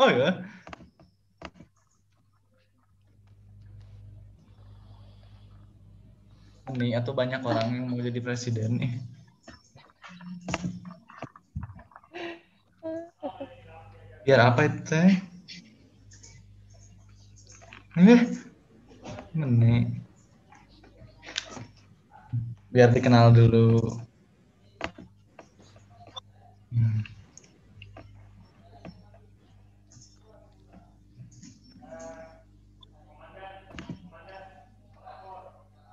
Oh ya. Nih atau banyak orang yang mau jadi presiden nih. Biar apa itu teh? Menik. Biar dikenal dulu.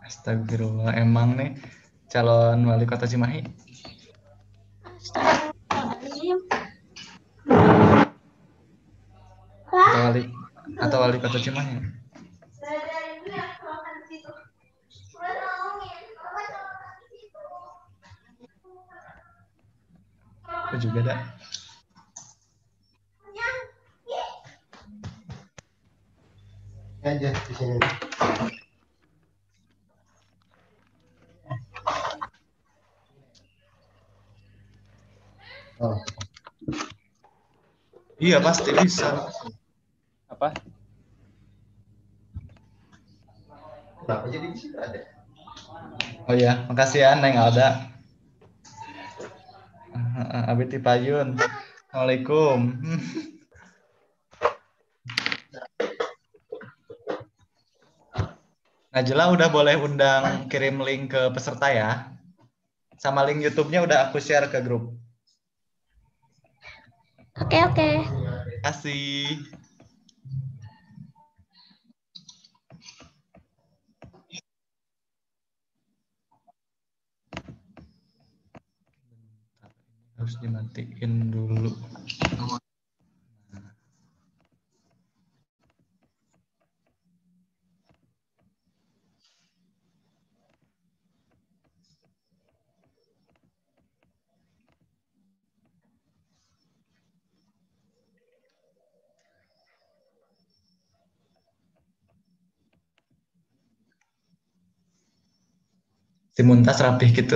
Astagfirullah, emang nih calon wali kota Cimahi? Astagfirullahaladzim. Atau wali kota Cimahi? Aku juga dah. Aja di sini. Oh. Iya pasti bisa. Apa? Kenapa jadi di situ ada? Oh iya, makasih ya Neng Alda. Abi Tipayun. Assalamualaikum. Najla udah boleh undang kirim link ke peserta ya. Sama link YouTube-nya udah aku share ke grup. Oke. Kasih. Harus dimatiin dulu. Si Muntas rapih gitu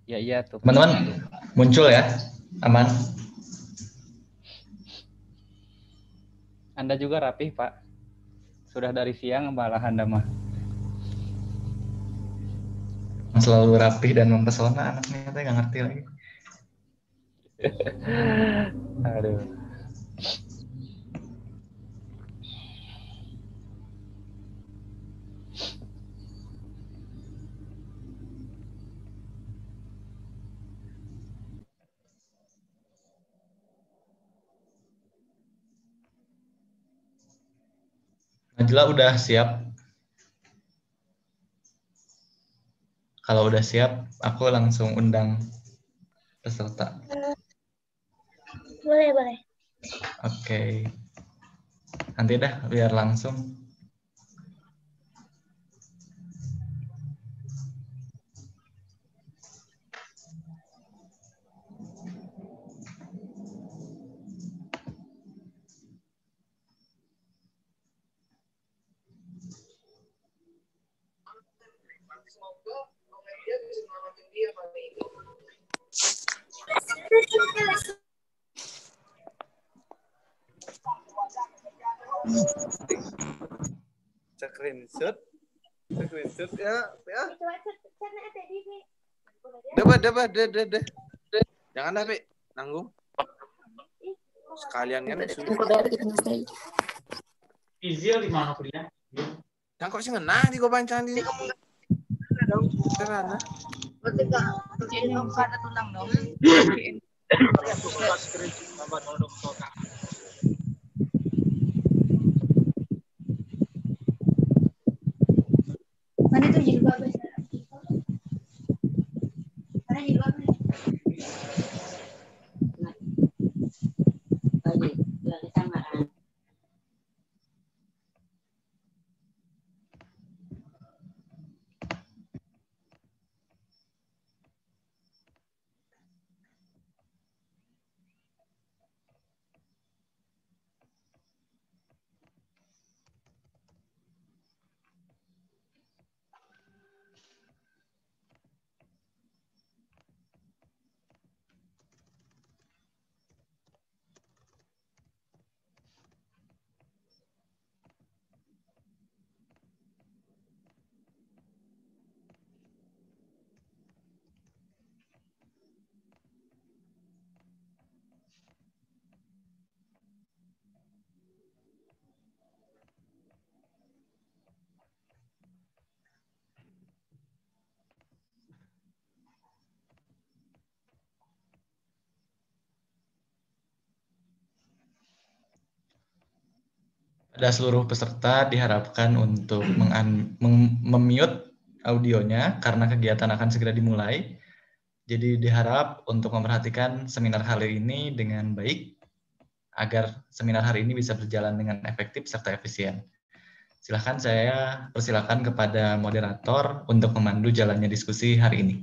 Iya tuh. Teman-teman muncul ya, aman. Anda juga rapih Pak. Sudah dari siang malah Anda mah. Selalu rapih dan mempesona anaknya, saya nggak ngerti lagi. Aduh. Najla udah siap? Kalau udah siap, aku langsung undang peserta. Boleh. Oke. Nanti dah biar langsung. Screenshot ya. Deh. Jangan dah, Pi. Nanggung. Sekalian kan Izil di mana kuliah? Yang kok sih ngena di gua bancaan di. Karena Jadi ada tulang dong. Mana itu jilbab? Mana jilbabnya? Lagi samaran. Pada seluruh peserta diharapkan untuk mem-mute audionya karena kegiatan akan segera dimulai. Jadi diharap untuk memperhatikan seminar kali ini dengan baik agar seminar hari ini bisa berjalan dengan efektif serta efisien. Saya persilakan kepada moderator untuk memandu jalannya diskusi hari ini.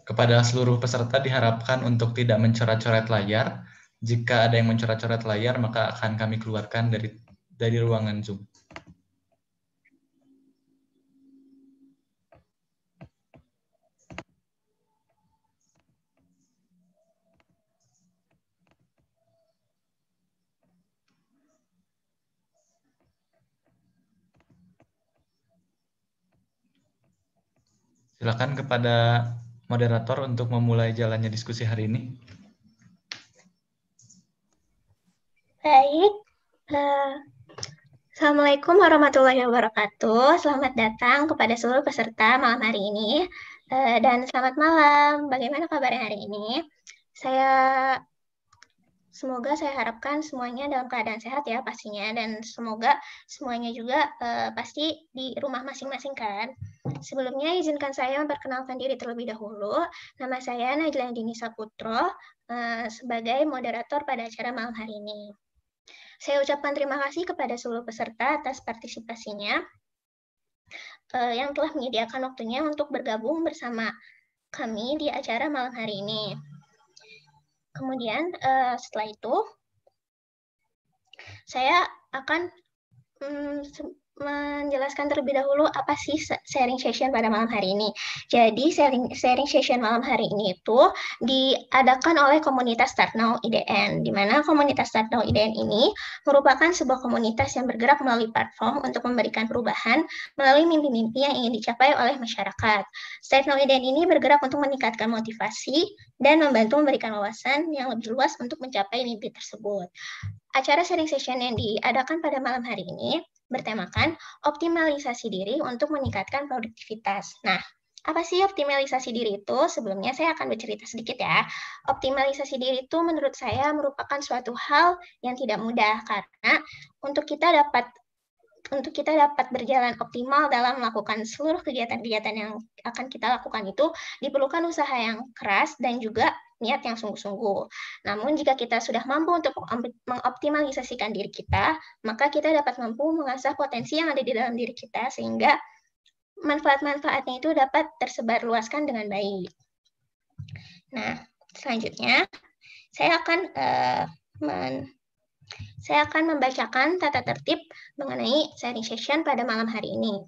Kepada seluruh peserta diharapkan untuk tidak mencoret-coret layar. Jika ada yang mencoret-coret layar, maka akan kami keluarkan dari ruangan Zoom. Silakan kepada moderator untuk memulai jalannya diskusi hari ini. Baik. Assalamualaikum warahmatullahi wabarakatuh. Selamat datang kepada seluruh peserta malam hari ini. Dan selamat malam. Bagaimana kabarnya hari ini? Semoga saya harapkan semuanya dalam keadaan sehat ya pastinya, dan semoga semuanya juga pasti di rumah masing-masing kan. Sebelumnya izinkan saya memperkenalkan diri terlebih dahulu. Nama saya Najla Dini Saputro sebagai moderator pada acara malam hari ini. Saya ucapkan terima kasih kepada seluruh peserta atas partisipasinya yang telah menyediakan waktunya untuk bergabung bersama kami di acara malam hari ini. Kemudian setelah itu saya akan menjelaskan terlebih dahulu apa sih sharing session pada malam hari ini. Jadi sharing session malam hari ini itu diadakan oleh komunitas Start Now IDN, di mana komunitas Start Now IDN ini merupakan sebuah komunitas yang bergerak melalui platform untuk memberikan perubahan melalui mimpi-mimpi yang ingin dicapai oleh masyarakat. Start Now IDN ini bergerak untuk meningkatkan motivasi dan membantu memberikan wawasan yang lebih luas untuk mencapai mimpi tersebut. Acara sharing session yang diadakan pada malam hari ini bertemakan optimalisasi diri untuk meningkatkan produktivitas. Nah, apa sih optimalisasi diri itu? Sebelumnya saya akan bercerita sedikit ya. Optimalisasi diri itu menurut saya merupakan suatu hal yang tidak mudah, karena untuk kita dapat berjalan optimal dalam melakukan seluruh kegiatan-kegiatan yang akan kita lakukan itu diperlukan usaha yang keras dan juga niat yang sungguh-sungguh. Namun jika kita sudah mampu untuk mengoptimalisasikan diri kita, maka kita dapat mampu mengasah potensi yang ada di dalam diri kita sehingga manfaat-manfaatnya itu dapat tersebar luaskan dengan baik. Nah, selanjutnya saya akan membacakan tata tertib mengenai sharing session pada malam hari ini.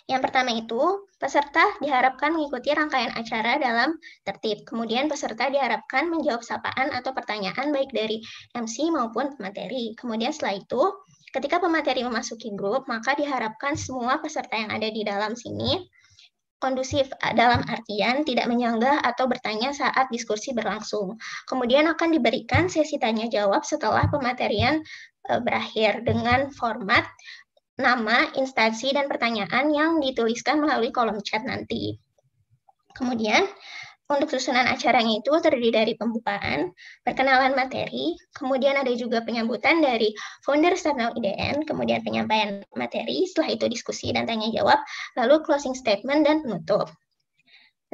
Yang pertama itu, peserta diharapkan mengikuti rangkaian acara dalam tertib. Kemudian peserta diharapkan menjawab sapaan atau pertanyaan baik dari MC maupun pemateri. Kemudian setelah itu, ketika pemateri memasuki grup, maka diharapkan semua peserta yang ada di dalam sini kondusif, dalam artian tidak menyanggah atau bertanya saat diskusi berlangsung. Kemudian akan diberikan sesi tanya jawab setelah pematerian berakhir dengan format nama, instansi, dan pertanyaan yang dituliskan melalui kolom chat nanti. Kemudian, untuk susunan acaranya itu terdiri dari pembukaan, perkenalan materi, kemudian ada juga penyambutan dari founder Start Now IDN, kemudian penyampaian materi, setelah itu diskusi dan tanya jawab, lalu closing statement dan penutup.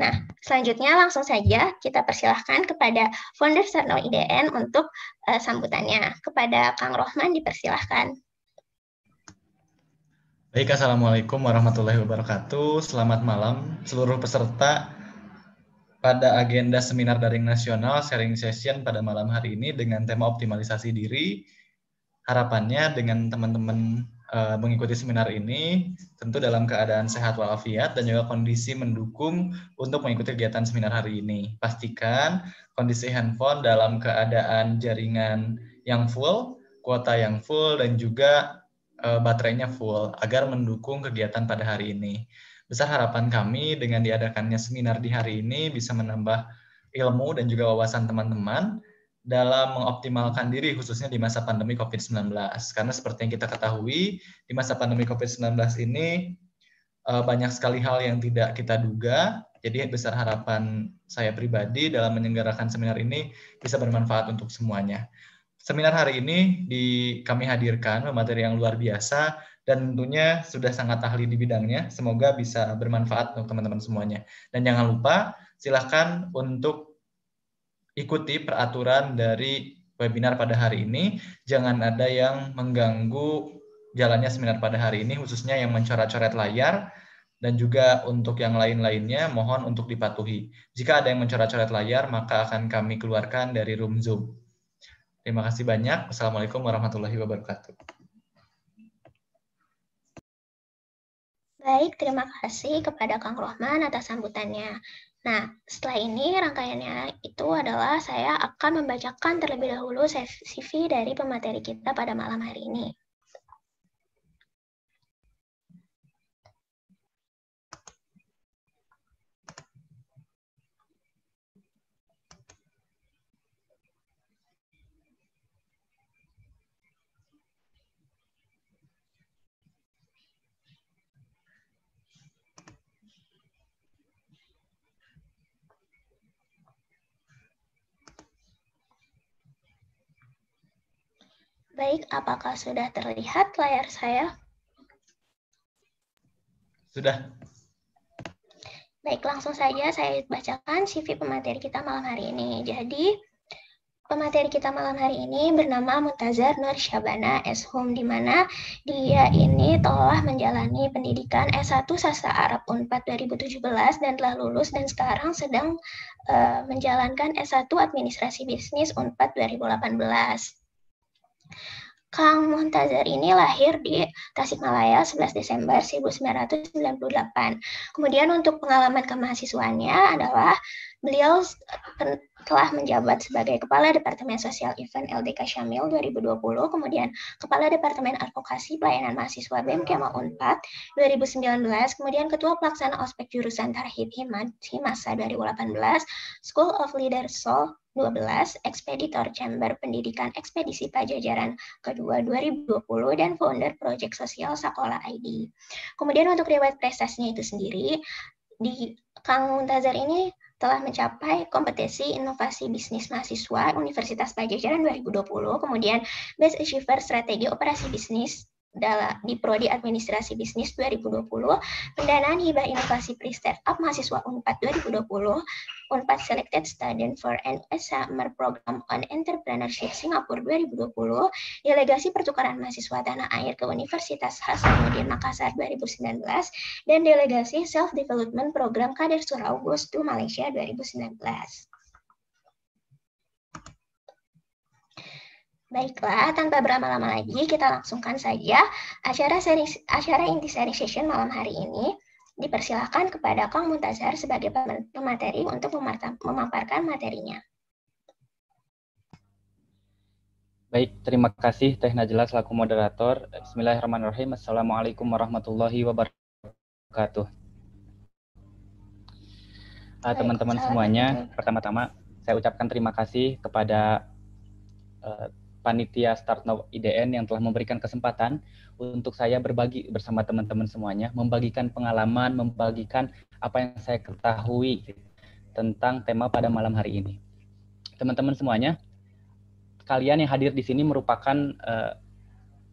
Nah, selanjutnya langsung saja kita persilahkan kepada founder Start Now IDN untuk sambutannya. Kepada Kang Rohman dipersilahkan. Baik, Assalamualaikum warahmatullahi wabarakatuh. Selamat malam seluruh peserta pada agenda seminar daring nasional sharing session pada malam hari ini dengan tema optimalisasi diri. Harapannya dengan teman-teman mengikuti seminar ini tentu dalam keadaan sehat walafiat dan juga kondisi mendukung untuk mengikuti kegiatan seminar hari ini. Pastikan kondisi handphone dalam keadaan jaringan yang full, kuota yang full, dan juga baterainya full agar mendukung kegiatan pada hari ini. Besar harapan kami dengan diadakannya seminar di hari ini bisa menambah ilmu dan juga wawasan teman-teman dalam mengoptimalkan diri khususnya di masa pandemi COVID-19. Karena seperti yang kita ketahui, di masa pandemi COVID-19 ini banyak sekali hal yang tidak kita duga. Jadi besar harapan saya pribadi dalam menyelenggarakan seminar ini bisa bermanfaat untuk semuanya. Seminar hari ini kami hadirkan pemateri yang luar biasa dan tentunya sudah sangat ahli di bidangnya. Semoga bisa bermanfaat untuk teman-teman semuanya. Dan jangan lupa silakan untuk ikuti peraturan dari webinar pada hari ini. Jangan ada yang mengganggu jalannya seminar pada hari ini, khususnya yang mencoret-coret layar. Dan juga untuk yang lain-lainnya, mohon untuk dipatuhi. Jika ada yang mencoret-coret layar, maka akan kami keluarkan dari room Zoom. Terima kasih banyak. Wassalamualaikum warahmatullahi wabarakatuh. Baik, terima kasih kepada Kang Rohman atas sambutannya. Nah, setelah ini rangkaiannya itu adalah saya akan membacakan terlebih dahulu CV dari pemateri kita pada malam hari ini. Baik, apakah sudah terlihat layar saya? Sudah. Baik, langsung saja saya bacakan CV pemateri kita malam hari ini. Jadi, pemateri kita malam hari ini bernama Muntazar Nur Syabana S.Hum, di mana dia ini telah menjalani pendidikan S1 Sastra Arab Unpad 2017 dan telah lulus dan sekarang sedang menjalankan S1 Administrasi Bisnis Unpad 2018. Kang Muntazar ini lahir di Tasikmalaya 11 Desember 1998. Kemudian untuk pengalaman kemahasiswaannya adalah beliau telah menjabat sebagai Kepala Departemen Sosial Event LDK Syamil 2020, kemudian Kepala Departemen Advokasi Pelayanan Mahasiswa BMKMA Unpad 2019, kemudian Ketua Pelaksana Ospek Jurusan Tarhib Himasa 2018, School of Leader Sol 12, Ekspeditor Chamber Pendidikan Ekspedisi Pajajaran kedua 2020, dan founder Project Sosial Sakola ID. Kemudian untuk riwayat prestasinya itu sendiri, di Kang Muntazar ini telah mencapai kompetensi inovasi bisnis mahasiswa Universitas Pajajaran 2020, kemudian Best Achiever Strategi Operasi Bisnis di Prodi Administrasi Bisnis 2020, pendanaan hibah inovasi pre-startup mahasiswa Unpad 2020, Unpad Selected Student for an Summer Program on Entrepreneurship Singapura 2020, delegasi pertukaran mahasiswa tanah air ke Universitas Hasanuddin Makassar 2019, dan delegasi Self-Development Program Kader Surau Goes to Malaysia 2019. Baiklah, tanpa berlama-lama lagi, kita langsungkan saja acara inti sharing session malam hari ini. Dipersilakan kepada Kang Muntazar sebagai pemateri untuk memaparkan materinya. Baik, terima kasih Teh Najla selaku moderator. Bismillahirrahmanirrahim. Assalamualaikum warahmatullahi wabarakatuh. Teman-teman semuanya, pertama-tama saya ucapkan terima kasih kepada Panitia Start Now IDN yang telah memberikan kesempatan untuk saya berbagi bersama teman-teman semuanya, membagikan pengalaman, membagikan apa yang saya ketahui tentang tema pada malam hari ini. Teman-teman semuanya, kalian yang hadir di sini merupakan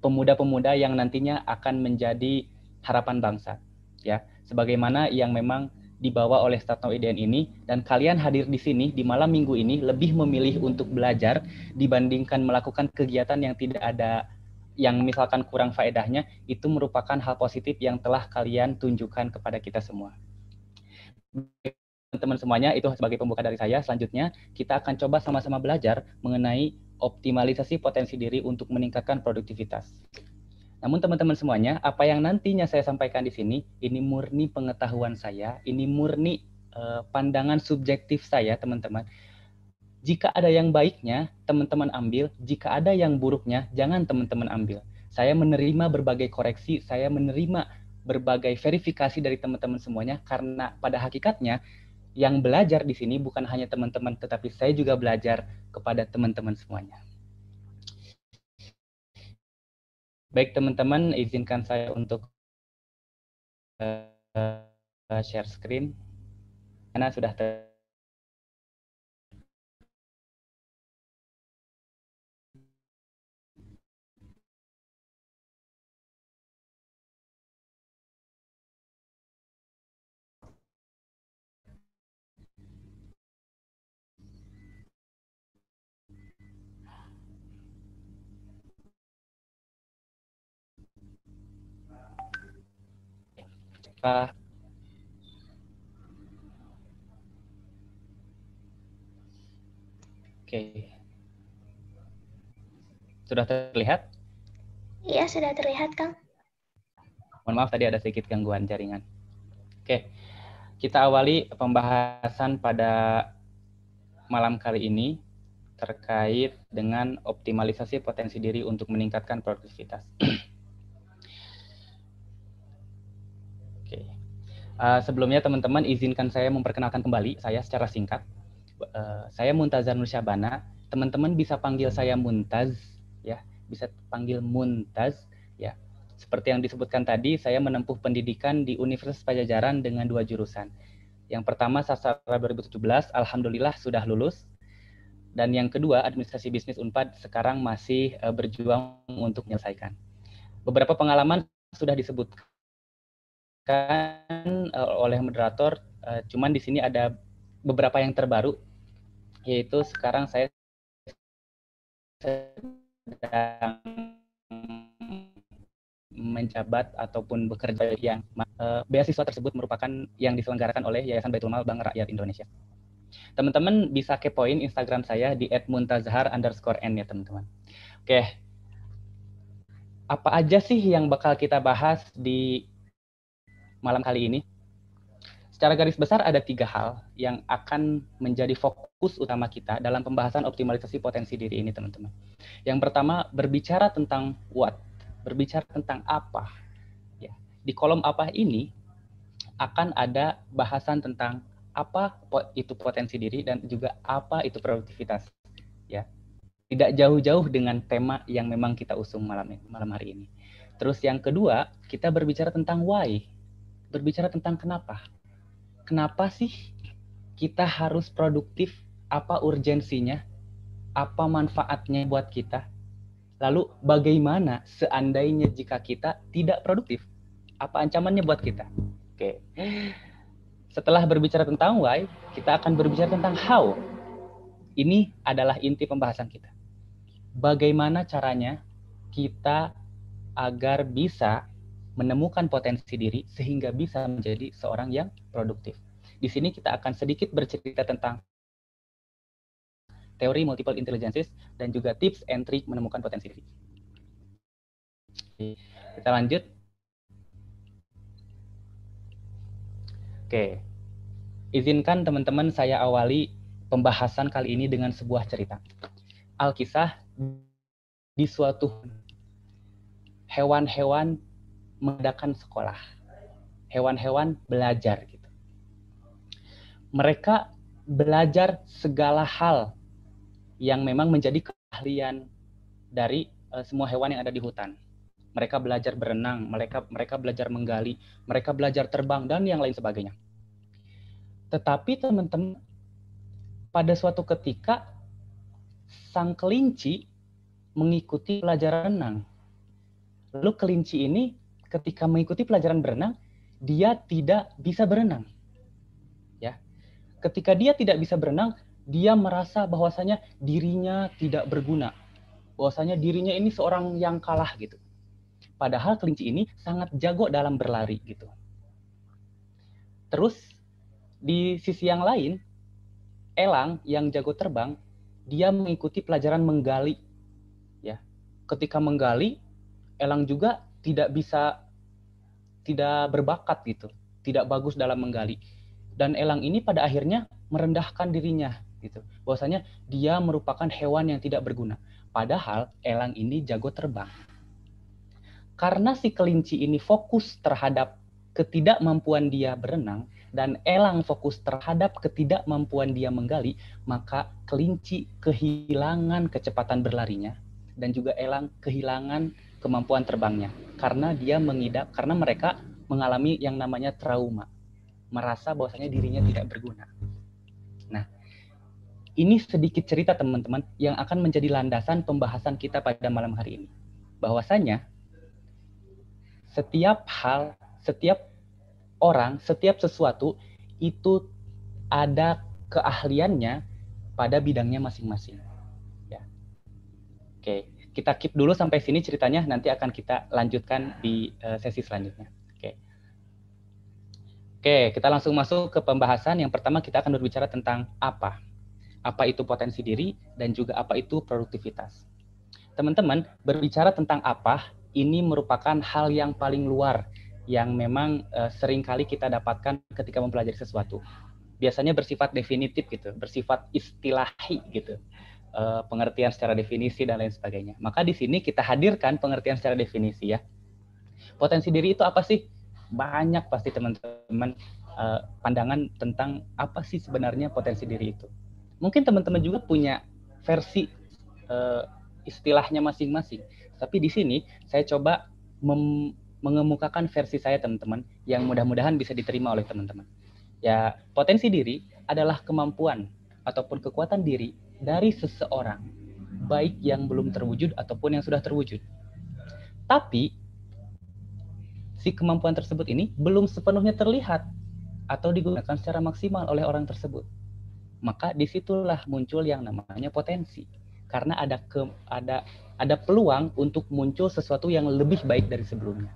pemuda-pemuda yang nantinya akan menjadi harapan bangsa, ya. Sebagaimana yang memang dibawa oleh Start Now IDN ini, dan kalian hadir di sini di malam minggu ini lebih memilih untuk belajar dibandingkan melakukan kegiatan yang tidak ada, yang misalkan kurang faedahnya, itu merupakan hal positif yang telah kalian tunjukkan kepada kita semua. Teman-teman semuanya, itu sebagai pembuka dari saya. Selanjutnya, kita akan coba sama-sama belajar mengenai optimalisasi potensi diri untuk meningkatkan produktivitas. Namun teman-teman semuanya, apa yang nantinya saya sampaikan di sini, ini murni pengetahuan saya, ini murni pandangan subjektif saya, teman-teman. Jika ada yang baiknya, teman-teman ambil. Jika ada yang buruknya, jangan teman-teman ambil. Saya menerima berbagai koreksi, saya menerima berbagai verifikasi dari teman-teman semuanya, karena pada hakikatnya yang belajar di sini bukan hanya teman-teman, tetapi saya juga belajar kepada teman-teman semuanya. Baik teman-teman, izinkan saya untuk share screen. Karena sudah Oke. Sudah terlihat? Iya, sudah terlihat, Kang. Mohon maaf tadi ada sedikit gangguan jaringan. Oke. Kita awali pembahasan pada malam kali ini terkait dengan optimalisasi potensi diri untuk meningkatkan produktivitas. Oke. Sebelumnya teman-teman izinkan saya memperkenalkan kembali saya secara singkat. Saya Muntazar Nur Syabana. Teman-teman bisa panggil saya Muntaz, ya, bisa panggil Muntaz, ya. Seperti yang disebutkan tadi, saya menempuh pendidikan di Universitas Padjadjaran dengan 2 jurusan. Yang pertama sastra 2017, alhamdulillah sudah lulus. Dan yang kedua administrasi bisnis Unpad, sekarang masih berjuang untuk menyelesaikan. Beberapa pengalaman sudah disebutkan oleh moderator, cuman di sini ada beberapa yang terbaru, yaitu sekarang saya sedang menjabat ataupun bekerja yang beasiswa tersebut merupakan yang diselenggarakan oleh Yayasan Baitul Mal Bank Rakyat Indonesia. Teman-teman bisa kepoin Instagram saya di @muntazhar_n ya teman-teman. Oke, apa aja sih yang bakal kita bahas di malam kali ini? Secara garis besar ada 3 hal yang akan menjadi fokus utama kita dalam pembahasan optimalisasi potensi diri ini teman-teman. Yang pertama berbicara tentang what, berbicara tentang apa. Ya, di kolom apa ini akan ada bahasan tentang apa itu potensi diri dan juga apa itu produktivitas. Ya, tidak jauh-jauh dengan tema yang memang kita usung malam hari ini. Terus yang kedua kita berbicara tentang why, berbicara tentang kenapa. Kenapa sih kita harus produktif? Apa urgensinya? Apa manfaatnya buat kita? Lalu bagaimana seandainya jika kita tidak produktif? Apa ancamannya buat kita? Oke. Setelah berbicara tentang why, kita akan berbicara tentang how. Ini adalah inti pembahasan kita. Bagaimana caranya kita agar bisa menemukan potensi diri sehingga bisa menjadi seorang yang produktif. Di sini kita akan sedikit bercerita tentang teori multiple intelligences dan juga tips and trick menemukan potensi diri. Kita lanjut. Oke. Izinkan teman-teman saya awali pembahasan kali ini dengan sebuah cerita. Alkisah di suatu hewan-hewan mengadakan sekolah. Hewan-hewan belajar gitu. Mereka belajar segala hal yang memang menjadi keahlian dari semua hewan yang ada di hutan. Mereka belajar berenang, mereka belajar menggali, mereka belajar terbang dan yang lain sebagainya. Tetapi teman-teman, pada suatu ketika sang kelinci mengikuti pelajaran renang. Lalu kelinci ini ketika mengikuti pelajaran berenang, dia tidak bisa berenang. Ya. Ketika dia tidak bisa berenang, dia merasa bahwasanya dirinya tidak berguna. Bahwasanya dirinya ini seorang yang kalah gitu. Padahal kelinci ini sangat jago dalam berlari gitu. Terus di sisi yang lain, elang yang jago terbang, dia mengikuti pelajaran menggali. Ya. Ketika menggali, elang juga tidak berbakat gitu, tidak bagus dalam menggali. Dan elang ini pada akhirnya merendahkan dirinya gitu. Bahwasanya dia merupakan hewan yang tidak berguna. Padahal elang ini jago terbang. karena si kelinci ini fokus terhadap ketidakmampuan dia berenang dan elang fokus terhadap ketidakmampuan dia menggali, maka kelinci kehilangan kecepatan berlarinya dan juga elang kehilangan kemampuan terbangnya karena karena mereka mengalami yang namanya trauma, merasa bahwasanya dirinya tidak berguna. Nah, ini sedikit cerita teman-teman yang akan menjadi landasan pembahasan kita pada malam hari ini. Bahwasanya setiap hal, setiap orang, setiap sesuatu itu ada keahliannya pada bidangnya masing-masing. Ya. Oke, kita keep dulu sampai sini ceritanya, nanti akan kita lanjutkan di sesi selanjutnya. Oke, kita langsung masuk ke pembahasan. Yang pertama kita akan berbicara tentang apa. Apa itu potensi diri dan juga apa itu produktivitas. Teman-teman, berbicara tentang apa, ini merupakan hal yang paling luar yang memang seringkali kita dapatkan ketika mempelajari sesuatu. Biasanya bersifat definitif gitu, bersifat istilahi gitu. Pengertian secara definisi dan lain sebagainya. Maka di sini kita hadirkan pengertian secara definisi ya. Potensi diri itu apa sih? Banyak pasti teman-teman pandangan tentang apa sih sebenarnya potensi diri itu. Mungkin teman-teman juga punya versi istilahnya masing-masing. Tapi di sini saya coba mengemukakan versi saya teman-teman yang mudah-mudahan bisa diterima oleh teman-teman. Ya, potensi diri adalah kemampuan ataupun kekuatan diri dari seseorang, baik yang belum terwujud ataupun yang sudah terwujud. Tapi si kemampuan tersebut ini belum sepenuhnya terlihat atau digunakan secara maksimal oleh orang tersebut. Maka disitulah muncul yang namanya potensi. Karena ada peluang untuk muncul sesuatu yang lebih baik dari sebelumnya.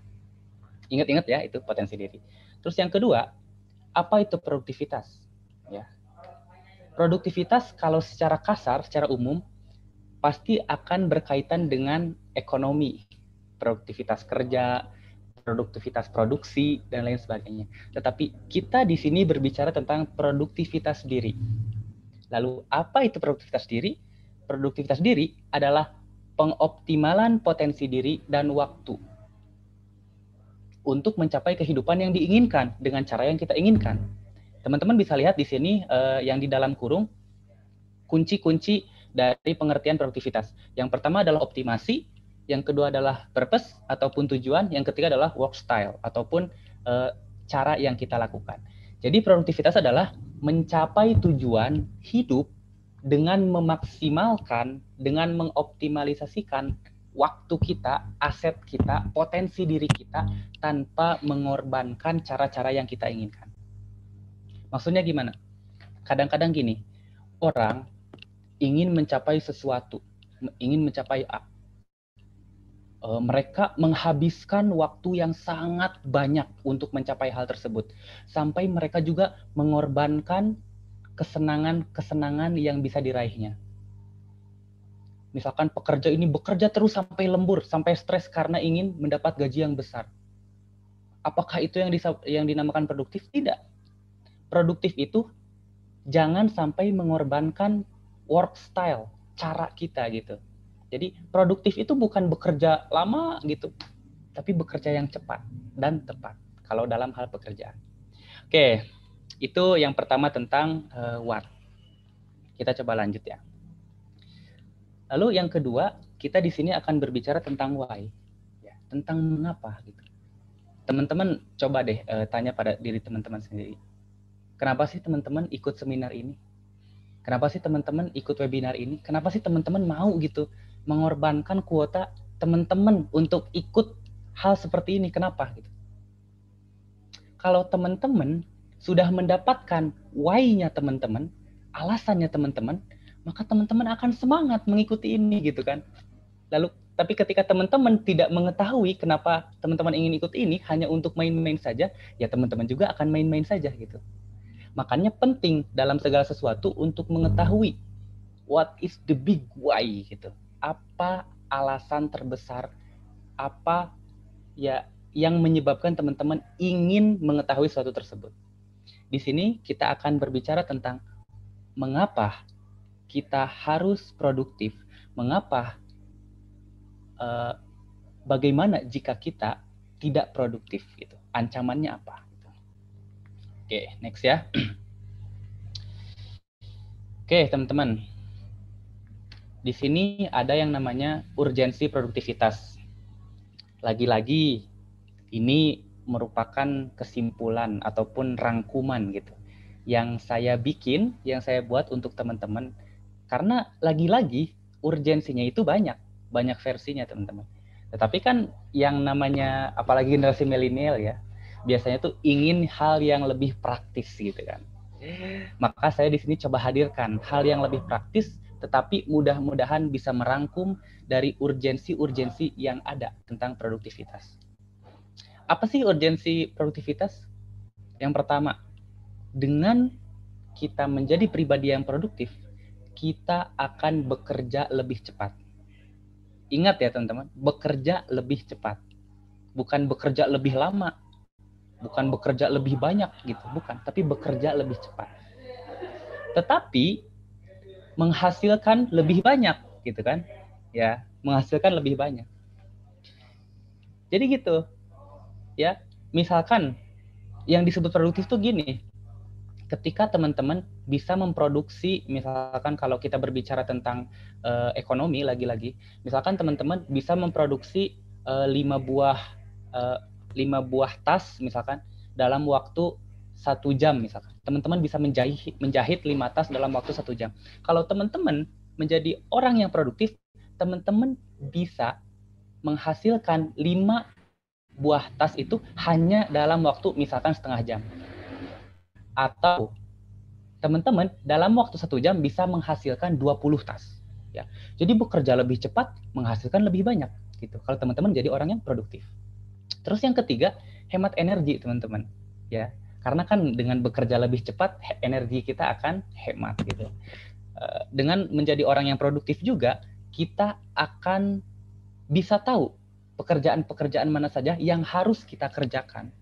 Ingat-ingat ya, itu potensi diri. Terus yang kedua, apa itu produktivitas? Ya. Produktivitas kalau secara kasar, secara umum, pasti akan berkaitan dengan ekonomi. Produktivitas kerja, produktivitas produksi, dan lain sebagainya. Tetapi kita di sini berbicara tentang produktivitas diri. Lalu apa itu produktivitas diri? Produktivitas diri adalah pengoptimalan potensi diri dan waktu untuk mencapai kehidupan yang diinginkan dengan cara yang kita inginkan. Teman-teman bisa lihat di sini yang di dalam kurung kunci-kunci dari pengertian produktivitas. Yang pertama adalah optimasi, yang kedua adalah purpose ataupun tujuan, yang ketiga adalah work style ataupun cara yang kita lakukan. Jadi produktivitas adalah mencapai tujuan hidup dengan memaksimalkan, dengan mengoptimalisasikan waktu kita, aset kita, potensi diri kita tanpa mengorbankan cara-cara yang kita inginkan. Maksudnya gimana? Kadang-kadang gini, orang ingin mencapai sesuatu, ingin mencapai A. Mereka menghabiskan waktu yang sangat banyak untuk mencapai hal tersebut. Sampai mereka juga mengorbankan kesenangan-kesenangan yang bisa diraihnya. Misalkan pekerja ini bekerja terus sampai lembur, sampai stres karena ingin mendapat gaji yang besar. Apakah itu yang dinamakan produktif? Tidak. Produktif itu jangan sampai mengorbankan work style, cara kita gitu. Jadi produktif itu bukan bekerja lama gitu, tapi bekerja yang cepat dan tepat kalau dalam hal pekerjaan. Oke. Itu yang pertama tentang what. Kita coba lanjut ya. Lalu yang kedua, kita di sini akan berbicara tentang why. Ya, tentang mengapa gitu. Teman-teman coba deh tanya pada diri teman-teman sendiri. Kenapa sih teman-teman ikut seminar ini? Kenapa sih teman-teman ikut webinar ini? Kenapa sih teman-teman mau gitu mengorbankan kuota teman-teman untuk ikut hal seperti ini? Kenapa gitu? Kalau teman-teman sudah mendapatkan why-nya teman-teman, alasannya teman-teman, maka teman-teman akan semangat mengikuti ini gitu kan. Lalu tapi ketika teman-teman tidak mengetahui kenapa teman-teman ingin ikut ini hanya untuk main-main saja, ya teman-teman juga akan main-main saja gitu. Makanya penting dalam segala sesuatu untuk mengetahui what is the big why gitu. Apa alasan terbesar, apa ya yang menyebabkan teman-teman ingin mengetahui sesuatu tersebut. Di sini kita akan berbicara tentang mengapa kita harus produktif, mengapa bagaimana jika kita tidak produktif gitu. Ancamannya apa? Oke, next ya. Oke, teman-teman. Di sini ada yang namanya urgensi produktivitas. Lagi-lagi ini merupakan kesimpulan ataupun rangkuman gitu yang saya bikin, yang saya buat untuk teman-teman, karena lagi-lagi urgensinya itu banyak versinya teman-teman. Tetapi kan yang namanya apalagi generasi milenial ya, biasanya tuh ingin hal yang lebih praktis gitu kan. Maka saya di sini coba hadirkan hal yang lebih praktis, tetapi mudah-mudahan bisa merangkum dari urgensi-urgensi yang ada tentang produktivitas. Apa sih urgensi produktivitas? Yang pertama, dengan kita menjadi pribadi yang produktif, kita akan bekerja lebih cepat. Ingat ya teman-teman, bekerja lebih cepat. Bukan bekerja lebih lama, bukan bekerja lebih banyak gitu, bukan, tapi bekerja lebih cepat. Tetapi menghasilkan lebih banyak gitu kan. Ya, menghasilkan lebih banyak. Jadi gitu. Ya, misalkan yang disebut produktif tuh gini. Ketika teman-teman bisa memproduksi, misalkan kalau kita berbicara tentang ekonomi lagi-lagi, misalkan teman-teman bisa memproduksi 5 buah tas misalkan dalam waktu 1 jam misalkan. Teman-teman bisa menjahit 5 tas dalam waktu 1 jam. Kalau teman-teman menjadi orang yang produktif, teman-teman bisa menghasilkan 5 buah tas itu hanya dalam waktu misalkan setengah jam. Atau teman-teman dalam waktu 1 jam bisa menghasilkan 20 tas. Ya. Jadi bekerja lebih cepat, menghasilkan lebih banyak. Gitu. Kalau teman-teman jadi orang yang produktif. Terus yang ketiga, hemat energi teman-teman. Ya, karena kan dengan bekerja lebih cepat, energi kita akan hemat. Gitu. Dengan menjadi orang yang produktif juga, kita akan bisa tahu pekerjaan-pekerjaan mana saja yang harus kita kerjakan,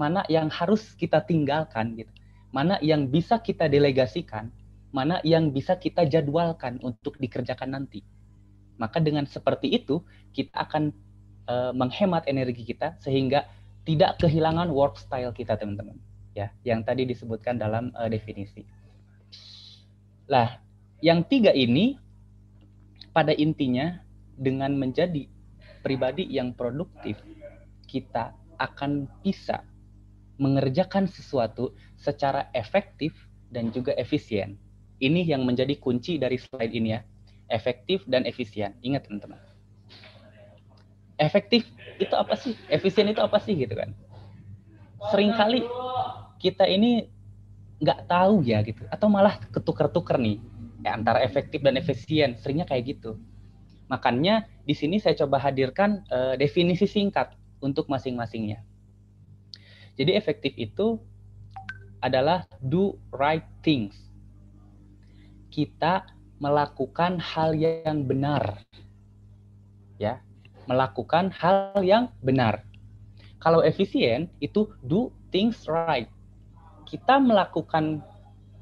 mana yang harus kita tinggalkan gitu. Mana yang bisa kita delegasikan, mana yang bisa kita jadwalkan untuk dikerjakan nanti. Maka dengan seperti itu, kita akan menghemat energi kita sehingga tidak kehilangan work style kita, teman-teman. Ya, yang tadi disebutkan dalam definisi. Lah, yang 3 ini pada intinya dengan menjadi pribadi yang produktif, kita akan bisa mengerjakan sesuatu secara efektif dan juga efisien. Ini yang menjadi kunci dari slide ini ya. Efektif dan efisien. Ingat teman-teman. Efektif itu apa sih? Efisien itu apa sih gitu kan? Seringkali kita ini nggak tahu ya gitu. Atau malah ketuker-tuker nih. Ya, antara efektif dan efisien. Seringnya kayak gitu. Makanya di sini saya coba hadirkan definisi singkat untuk masing-masingnya. Jadi efektif itu adalah do right things. Kita melakukan hal yang benar. Ya, melakukan hal yang benar. Kalau efisien itu do things right. Kita melakukan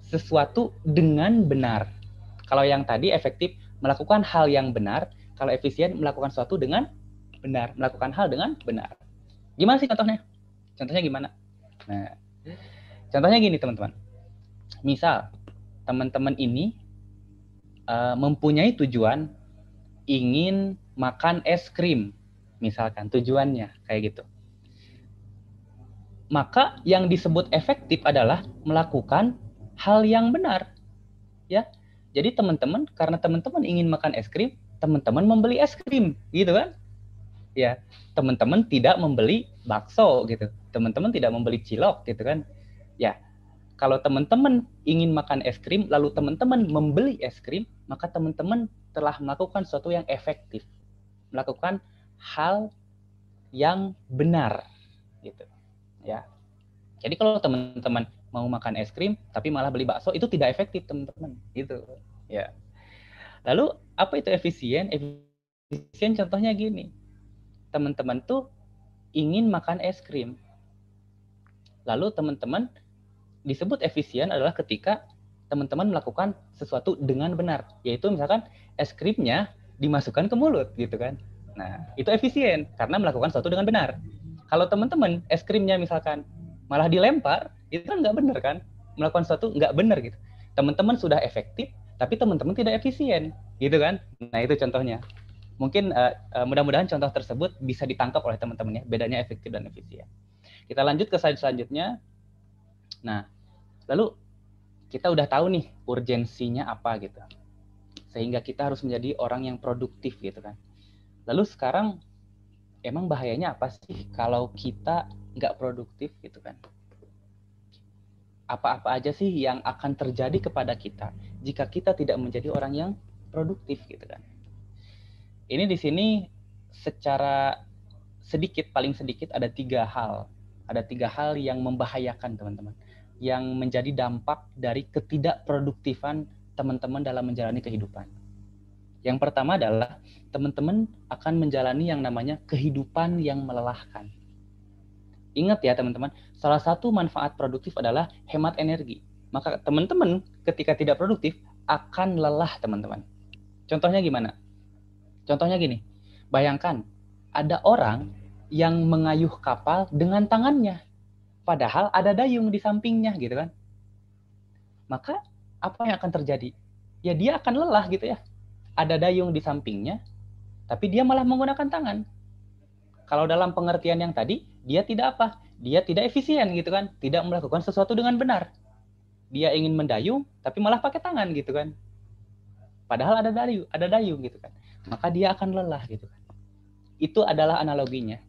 sesuatu dengan benar. Kalau yang tadi efektif melakukan hal yang benar, kalau efisien melakukan sesuatu dengan benar, melakukan hal dengan benar. Gimana sih contohnya? Contohnya gimana? Nah, contohnya gini teman-teman. Misal, teman-teman ini mempunyai tujuan ingin makan es krim. Misalkan tujuannya kayak gitu. Maka yang disebut efektif adalah melakukan hal yang benar. Ya. Jadi teman-teman, karena teman-teman ingin makan es krim, teman-teman membeli es krim, gitu kan? Ya, teman-teman tidak membeli bakso gitu. Teman-teman tidak membeli cilok gitu kan. Ya, kalau teman-teman ingin makan es krim lalu teman-teman membeli es krim, maka teman-teman telah melakukan sesuatu yang efektif. Melakukan hal yang benar gitu. Ya. Jadi kalau teman-teman mau makan es krim tapi malah beli bakso, itu tidak efektif, teman-teman. Gitu. Ya. Lalu apa itu efisien? Efisien contohnya gini. Teman-teman tuh ingin makan es krim. Lalu teman-teman disebut efisien adalah ketika teman-teman melakukan sesuatu dengan benar. Yaitu misalkan es krimnya dimasukkan ke mulut gitu kan. Nah, itu efisien karena melakukan sesuatu dengan benar. Kalau teman-teman es krimnya misalkan malah dilempar, itu kan nggak benar kan? Melakukan sesuatu nggak benar gitu. Teman-teman sudah efektif, tapi teman-teman tidak efisien, gitu kan? Nah, itu contohnya. Mungkin mudah-mudahan contoh tersebut bisa ditangkap oleh teman-teman ya, bedanya efektif dan efisien. Kita lanjut ke slide selanjutnya. Nah, lalu kita udah tahu nih urgensinya apa gitu. Sehingga kita harus menjadi orang yang produktif gitu kan. Lalu sekarang emang bahayanya apa sih kalau kita nggak produktif gitu kan? Apa-apa aja sih yang akan terjadi kepada kita jika kita tidak menjadi orang yang produktif gitu kan? Ini di sini secara sedikit, paling sedikit ada 3 hal. Ada 3 hal yang membahayakan teman-teman. Yang menjadi dampak dari ketidakproduktifan teman-teman dalam menjalani kehidupan. Yang pertama adalah teman-teman akan menjalani yang namanya kehidupan yang melelahkan. Ingat ya teman-teman, salah satu manfaat produktif adalah hemat energi. Maka teman-teman ketika tidak produktif akan lelah teman-teman. Contohnya gimana? Contohnya gini, bayangkan ada orang yang mengayuh kapal dengan tangannya. Padahal ada dayung di sampingnya gitu kan. Maka apa yang akan terjadi? Ya dia akan lelah gitu ya. Ada dayung di sampingnya, tapi dia malah menggunakan tangan. Kalau dalam pengertian yang tadi, dia tidak apa? Dia tidak efisien gitu kan, tidak melakukan sesuatu dengan benar. Dia ingin mendayung, tapi malah pakai tangan gitu kan. Padahal ada dayung gitu kan. Maka dia akan lelah gitu kan. Itu adalah analoginya.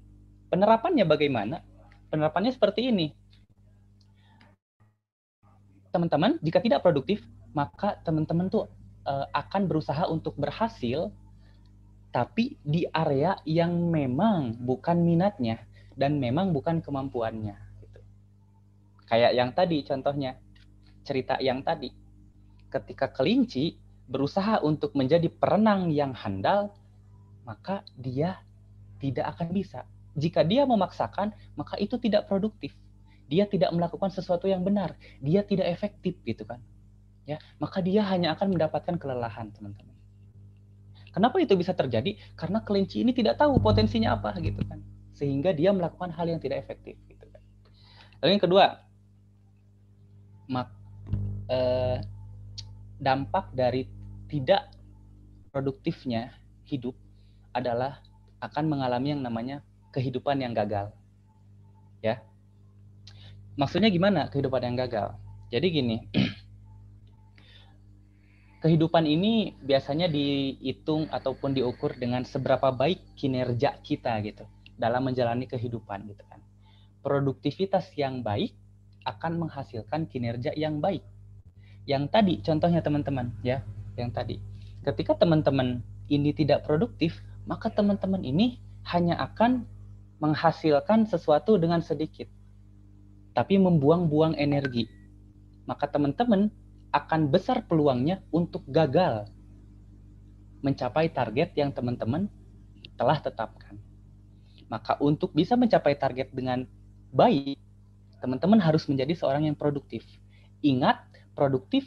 Penerapannya bagaimana? Penerapannya seperti ini. Teman-teman, jika tidak produktif, maka teman-teman tuh akan berusaha untuk berhasil, tapi di area yang memang bukan minatnya dan memang bukan kemampuannya. Gitu. Kayak yang tadi contohnya, cerita yang tadi. Ketika kelinci berusaha untuk menjadi perenang yang handal, maka dia tidak akan bisa. Jika dia memaksakan, maka itu tidak produktif. Dia tidak melakukan sesuatu yang benar. Dia tidak efektif gitu kan. Ya, maka dia hanya akan mendapatkan kelelahan, teman-teman. Kenapa itu bisa terjadi? Karena kelinci ini tidak tahu potensinya apa gitu kan. Sehingga dia melakukan hal yang tidak efektif gitu kan. Lalu yang kedua, dampak dari tidak produktifnya hidup adalah akan mengalami yang namanya kehidupan yang gagal. Ya. Maksudnya gimana kehidupan yang gagal? Jadi gini, kehidupan ini biasanya dihitung ataupun diukur dengan seberapa baik kinerja kita gitu dalam menjalani kehidupan gitu kan. Produktivitas yang baik akan menghasilkan kinerja yang baik. Yang tadi contohnya teman-teman ya, yang tadi. Ketika teman-teman ini tidak produktif, maka teman-teman ini hanya akan menghasilkan sesuatu dengan sedikit. Tapi membuang-buang energi. Maka teman-teman akan besar peluangnya untuk gagal mencapai target yang teman-teman telah tetapkan. Maka untuk bisa mencapai target dengan baik, teman-teman harus menjadi seorang yang produktif. Ingat, produktif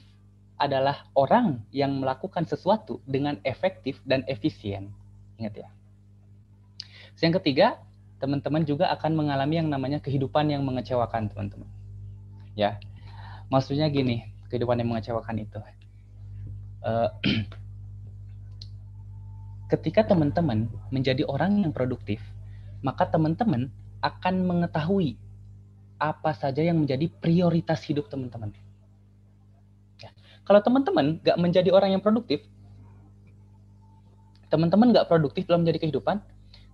adalah orang yang melakukan sesuatu dengan efektif dan efisien. Ingat ya. Yang ketiga, teman-teman juga akan mengalami yang namanya kehidupan yang mengecewakan, teman-teman. Ya, maksudnya gini, kehidupan yang mengecewakan itu. Ketika teman-teman menjadi orang yang produktif, maka teman-teman akan mengetahui apa saja yang menjadi prioritas hidup teman-teman. Ya. Kalau teman-teman nggak menjadi orang yang produktif, teman-teman nggak produktif dalam menjadi kehidupan,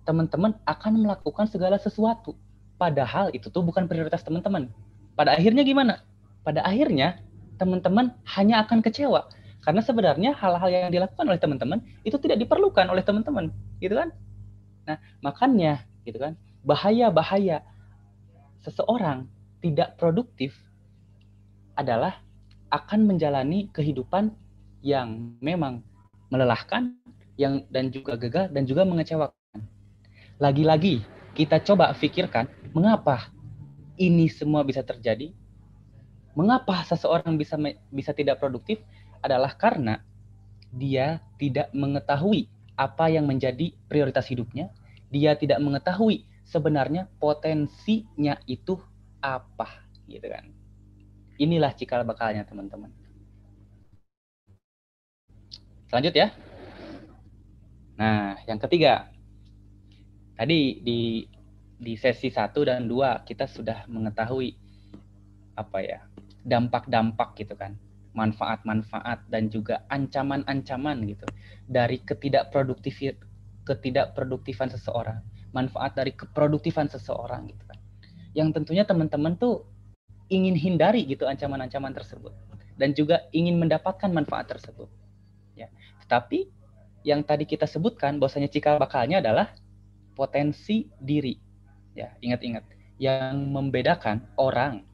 teman-teman akan melakukan segala sesuatu. Padahal itu tuh bukan prioritas teman-teman. Pada akhirnya gimana? Pada akhirnya teman-teman hanya akan kecewa karena sebenarnya hal-hal yang dilakukan oleh teman-teman itu tidak diperlukan oleh teman-teman, gitu kan? Nah, makanya gitu kan, bahaya seseorang tidak produktif adalah akan menjalani kehidupan yang memang melelahkan, dan juga gagal dan juga mengecewakan. Lagi-lagi kita coba pikirkan mengapa ini semua bisa terjadi. Mengapa seseorang bisa tidak produktif adalah karena dia tidak mengetahui apa yang menjadi prioritas hidupnya. Dia tidak mengetahui sebenarnya potensinya itu apa, gitu kan. Inilah cikal bakalnya, teman-teman. Lanjut ya. Nah, yang ketiga. Tadi di sesi 1 dan 2 kita sudah mengetahui apa ya? Dampak-dampak gitu kan. Manfaat-manfaat dan juga ancaman-ancaman gitu dari ketidakproduktifan seseorang, manfaat dari keproduktifan seseorang gitu kan. Yang tentunya teman-teman tuh ingin hindari gitu ancaman-ancaman tersebut dan juga ingin mendapatkan manfaat tersebut. Ya. Tetapi yang tadi kita sebutkan bahwasanya cikal bakalnya adalah potensi diri. Ya, ingat-ingat. Yang membedakan orang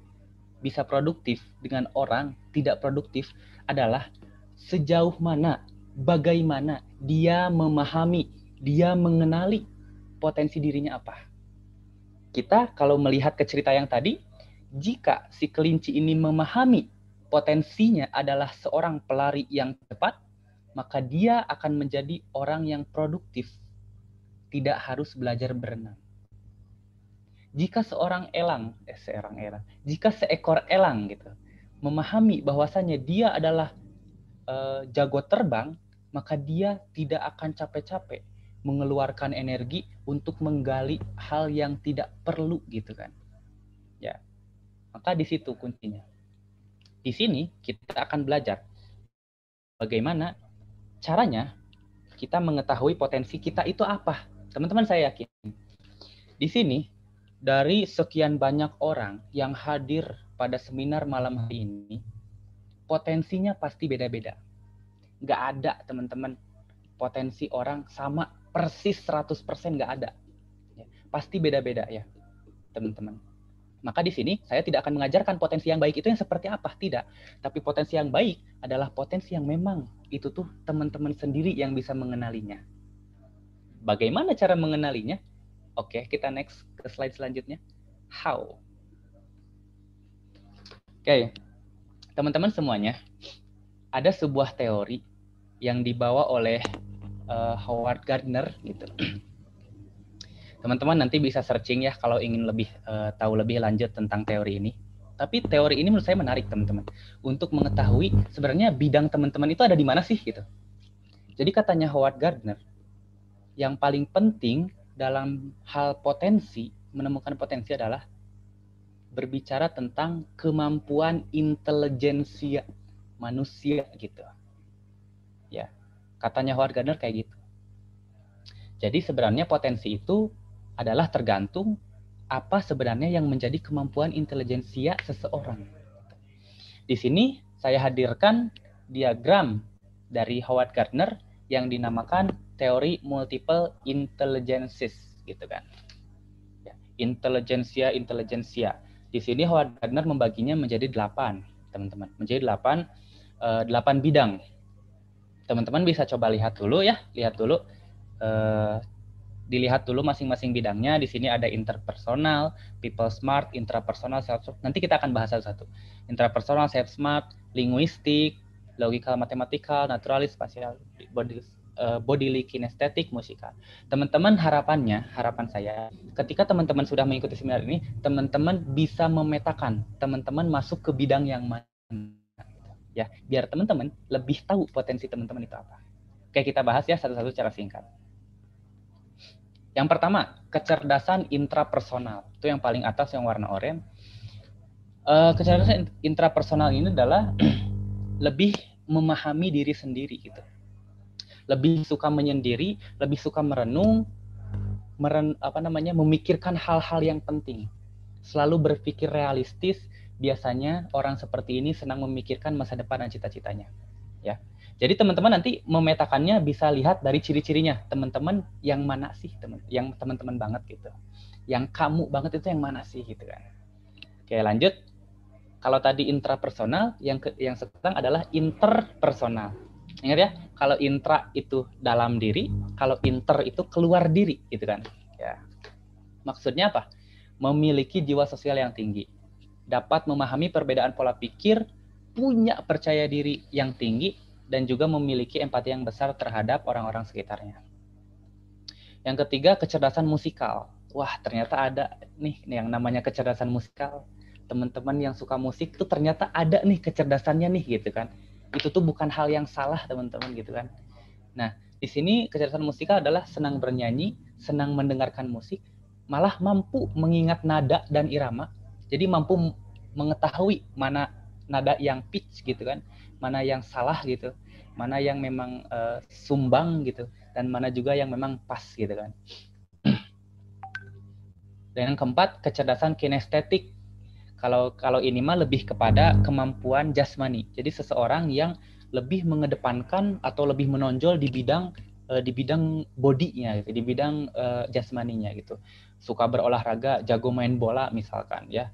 bisa produktif dengan orang tidak produktif adalah sejauh mana, bagaimana dia memahami, dia mengenali potensi dirinya apa. Kita kalau melihat ke cerita yang tadi, jika si kelinci ini memahami potensinya adalah seorang pelari yang cepat, maka dia akan menjadi orang yang produktif. Tidak harus belajar berenang. Jika seekor elang gitu memahami bahwasannya dia adalah jago terbang, maka dia tidak akan capek-capek mengeluarkan energi untuk menggali hal yang tidak perlu gitu kan. Ya. Maka di situ kuncinya. Di sini kita akan belajar bagaimana caranya kita mengetahui potensi kita itu apa. Teman-teman, saya yakin di sini dari sekian banyak orang yang hadir pada seminar malam hari ini, potensinya pasti beda-beda. Nggak ada, teman-teman, potensi orang sama persis 100% nggak ada. Pasti beda-beda ya, teman-teman. Maka di sini saya tidak akan mengajarkan potensi yang baik itu yang seperti apa, tidak. Tapi potensi yang baik adalah potensi yang memang itu tuh teman-teman sendiri yang bisa mengenalinya. Bagaimana cara mengenalinya? Oke, kita next ke slide selanjutnya. How? Oke, teman-teman semuanya, ada sebuah teori yang dibawa oleh Howard Gardner gitu. Teman-teman nanti bisa searching ya kalau ingin lebih tahu lebih lanjut tentang teori ini. Tapi teori ini menurut saya menarik, teman-teman, untuk mengetahui sebenarnya bidang teman-teman itu ada di mana sih gitu. Jadi katanya Howard Gardner, yang paling penting dalam hal potensi, menemukan potensi adalah berbicara tentang kemampuan intelijensia manusia gitu. Ya, katanya Howard Gardner kayak gitu. Jadi sebenarnya potensi itu adalah tergantung apa sebenarnya yang menjadi kemampuan intelijensia seseorang. Di sini saya hadirkan diagram dari Howard Gardner yang dinamakan teori multiple intelligences gitu kan. Ya, intelijensia. Di sini Howard Gardner membaginya menjadi 8, teman-teman. Menjadi 8 bidang. Teman-teman bisa coba lihat dulu ya, dilihat dulu masing-masing bidangnya. Di sini ada interpersonal, people smart, intrapersonal, self smart. Nanti kita akan bahas satu-satu. Intrapersonal, self smart, linguistik, logical, matematikal, naturalis, spasial, bodily, kinestetik, musikal. Teman-teman, harapan saya, ketika teman-teman sudah mengikuti seminar ini, teman-teman bisa memetakan, teman-teman masuk ke bidang yang mana. Ya, biar teman-teman lebih tahu potensi teman-teman itu apa. Oke, kita bahas ya satu-satu secara singkat. Yang pertama, kecerdasan intrapersonal. Itu yang paling atas yang warna oranye. Kecerdasan intrapersonal ini adalah lebih memahami diri sendiri gitu. Lebih suka menyendiri, lebih suka merenung, memikirkan hal-hal yang penting. Selalu berpikir realistis. Biasanya orang seperti ini senang memikirkan masa depan dan cita-citanya. Ya. Jadi teman-teman nanti memetakannya bisa lihat dari ciri-cirinya. Teman-teman yang mana sih, yang teman-teman banget gitu. Yang kamu banget itu yang mana sih gitu kan. Oke, lanjut. Kalau tadi intrapersonal, yang sekarang adalah interpersonal. Ingat ya, kalau intra itu dalam diri, kalau inter itu keluar diri gitu kan. Ya. Maksudnya apa? Memiliki jiwa sosial yang tinggi. Dapat memahami perbedaan pola pikir, punya percaya diri yang tinggi, dan juga memiliki empati yang besar terhadap orang-orang sekitarnya. Yang ketiga, kecerdasan musikal. Wah, ternyata ada nih yang namanya kecerdasan musikal. Teman-teman yang suka musik tuh ternyata ada nih kecerdasannya nih gitu kan. Itu tuh bukan hal yang salah teman-teman gitu kan. Nah, di sini kecerdasan musikal adalah senang bernyanyi, senang mendengarkan musik, malah mampu mengingat nada dan irama. Jadi mampu mengetahui mana nada yang pitch gitu kan, mana yang salah gitu, mana yang memang sumbang gitu, dan mana juga yang memang pas gitu kan. Dan yang keempat, kecerdasan kinestetik. Kalau ini mah lebih kepada kemampuan jasmani. Jadi seseorang yang lebih mengedepankan atau lebih menonjol di bidang bodinya gitu, di bidang jasmaninya gitu. Suka berolahraga, jago main bola misalkan ya,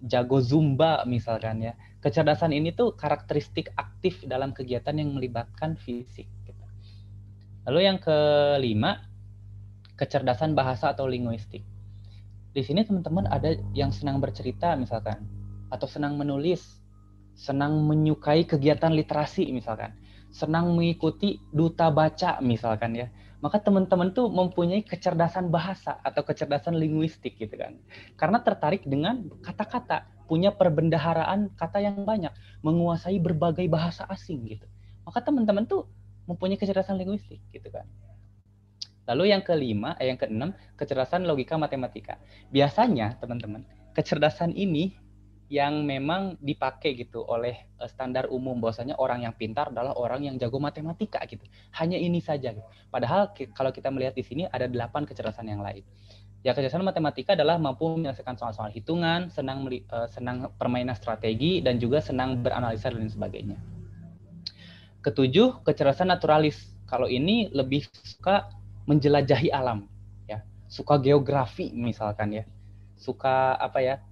jago zumba misalkan ya. Kecerdasan ini tuh karakteristik aktif dalam kegiatan yang melibatkan fisik. Gitu. Lalu yang kelima, kecerdasan bahasa atau linguistik. Di sini teman-teman ada yang senang bercerita misalkan, atau senang menulis, senang menyukai kegiatan literasi misalkan, senang mengikuti duta baca misalkan ya. Maka teman-teman tuh mempunyai kecerdasan bahasa atau kecerdasan linguistik gitu kan. Karena tertarik dengan kata-kata, punya perbendaharaan kata yang banyak, menguasai berbagai bahasa asing gitu. Maka teman-teman tuh mempunyai kecerdasan linguistik gitu kan. Lalu yang keenam, kecerdasan logika matematika. Biasanya, teman-teman, kecerdasan ini yang memang dipakai gitu oleh standar umum bahwasanya orang yang pintar adalah orang yang jago matematika gitu. Hanya ini saja gitu. Padahal kalau kita melihat di sini ada 8 kecerdasan yang lain. Ya, kecerdasan matematika adalah mampu menyelesaikan soal-soal hitungan, senang permainan strategi, dan juga senang beranalisa dan sebagainya. Ketujuh, kecerdasan naturalis. Kalau ini lebih suka menjelajahi alam, ya, suka geografi misalkan ya, suka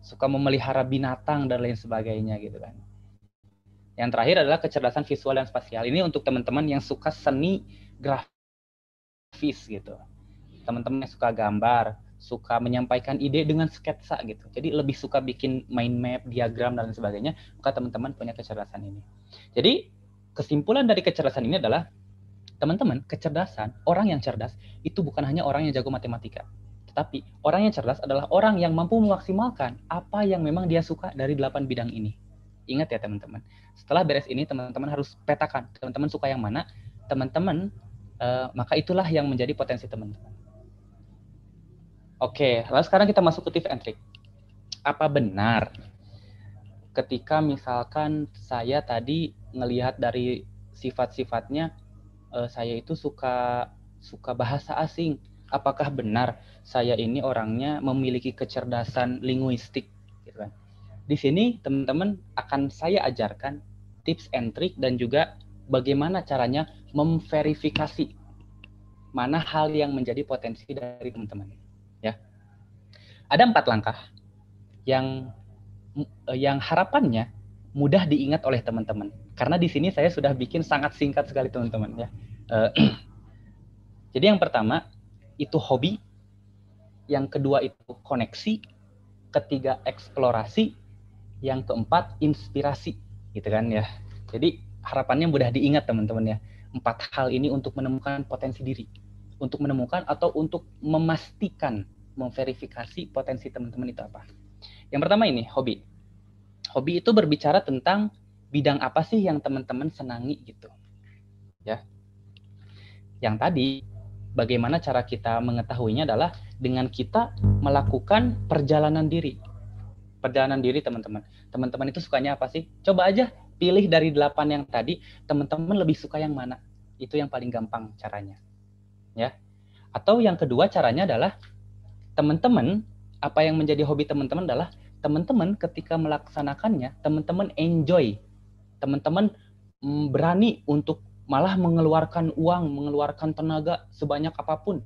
suka memelihara binatang dan lain sebagainya gitu kan. Yang terakhir adalah kecerdasan visual dan spasial. Ini untuk teman-teman yang suka seni grafis gitu, teman-teman yang suka gambar, suka menyampaikan ide dengan sketsa gitu. Jadi lebih suka bikin mind map, diagram dan lain sebagainya, maka teman-teman punya kecerdasan ini. Jadi kesimpulan dari kecerdasan ini adalah teman-teman, kecerdasan, orang yang cerdas itu bukan hanya orang yang jago matematika. Tetapi orang yang cerdas adalah orang yang mampu memaksimalkan apa yang memang dia suka dari 8 bidang ini. Ingat ya teman-teman, setelah beres ini teman-teman harus petakan, teman-teman suka yang mana, teman-teman, maka itulah yang menjadi potensi teman-teman. Oke, lalu sekarang kita masuk ke tips and trick. Apa benar ketika misalkan saya tadi ngelihat dari sifat-sifatnya, saya itu suka bahasa asing. Apakah benar saya ini orangnya memiliki kecerdasan linguistik? Gitu kan. Di sini teman-teman akan saya ajarkan tips and trick dan juga bagaimana caranya memverifikasi mana hal yang menjadi potensi dari teman-teman. Ya, ada 4 langkah yang harapannya mudah diingat oleh teman-teman. Karena di sini saya sudah bikin sangat singkat sekali teman-teman ya. Jadi yang pertama itu hobi, yang kedua itu koneksi, ketiga eksplorasi, yang keempat inspirasi, gitu kan ya. Jadi harapannya mudah diingat teman-teman ya. 4 hal ini untuk menemukan potensi diri, untuk menemukan atau untuk memastikan, memverifikasi potensi teman-teman itu apa. Yang pertama ini hobi. Hobi itu berbicara tentang bidang apa sih yang teman-teman senangi gitu. Ya. Yang tadi bagaimana cara kita mengetahuinya adalah dengan kita melakukan perjalanan diri. Perjalanan diri teman-teman. Teman-teman itu sukanya apa sih? Coba aja pilih dari 8 yang tadi, teman-teman lebih suka yang mana? Itu yang paling gampang caranya. Ya. Atau yang kedua caranya adalah teman-teman, apa yang menjadi hobi teman-teman adalah teman-teman ketika melaksanakannya, teman-teman enjoy. Teman-teman berani untuk malah mengeluarkan uang, mengeluarkan tenaga sebanyak apapun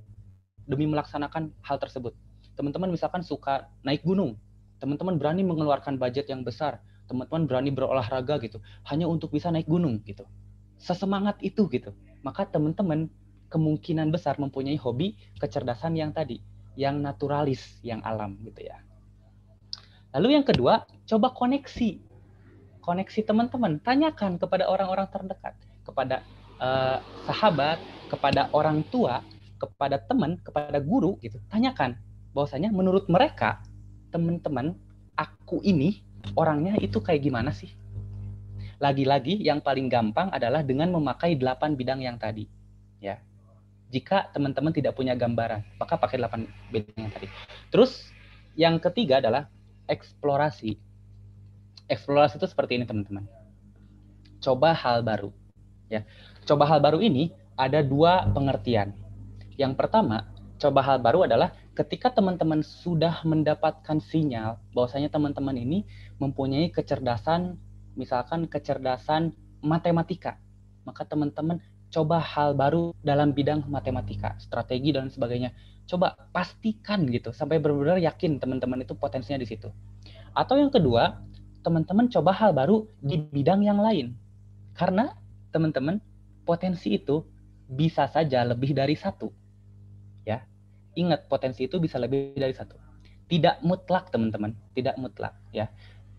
demi melaksanakan hal tersebut. Teman-teman misalkan suka naik gunung, teman-teman berani mengeluarkan budget yang besar, teman-teman berani berolahraga gitu, hanya untuk bisa naik gunung gitu. Sesemangat itu gitu. Maka teman-teman kemungkinan besar mempunyai hobi kecerdasan yang tadi, yang naturalis, yang alam gitu ya. Lalu yang kedua, coba koneksi. Koneksi teman-teman, tanyakan kepada orang-orang terdekat, kepada sahabat, kepada orang tua, kepada teman, kepada guru gitu, tanyakan bahwasanya menurut mereka teman-teman aku ini orangnya itu kayak gimana sih? Lagi-lagi yang paling gampang adalah dengan memakai 8 bidang yang tadi. Ya. Jika teman-teman tidak punya gambaran, maka pakai 8 bidang yang tadi. Terus yang ketiga adalah eksplorasi. Eksplorasi itu seperti ini teman-teman. Coba hal baru. Ya. Coba hal baru ini ada 2 pengertian. Yang pertama, coba hal baru adalah ketika teman-teman sudah mendapatkan sinyal bahwasanya teman-teman ini mempunyai kecerdasan, misalkan kecerdasan matematika, maka teman-teman coba hal baru dalam bidang matematika, strategi dan sebagainya. Coba pastikan gitu sampai benar-benar yakin teman-teman itu potensinya di situ. Atau yang kedua, teman-teman coba hal baru di bidang yang lain. Karena teman-teman potensi itu bisa saja lebih dari 1. Ya. Ingat, potensi itu bisa lebih dari 1. Tidak mutlak teman-teman, tidak mutlak ya.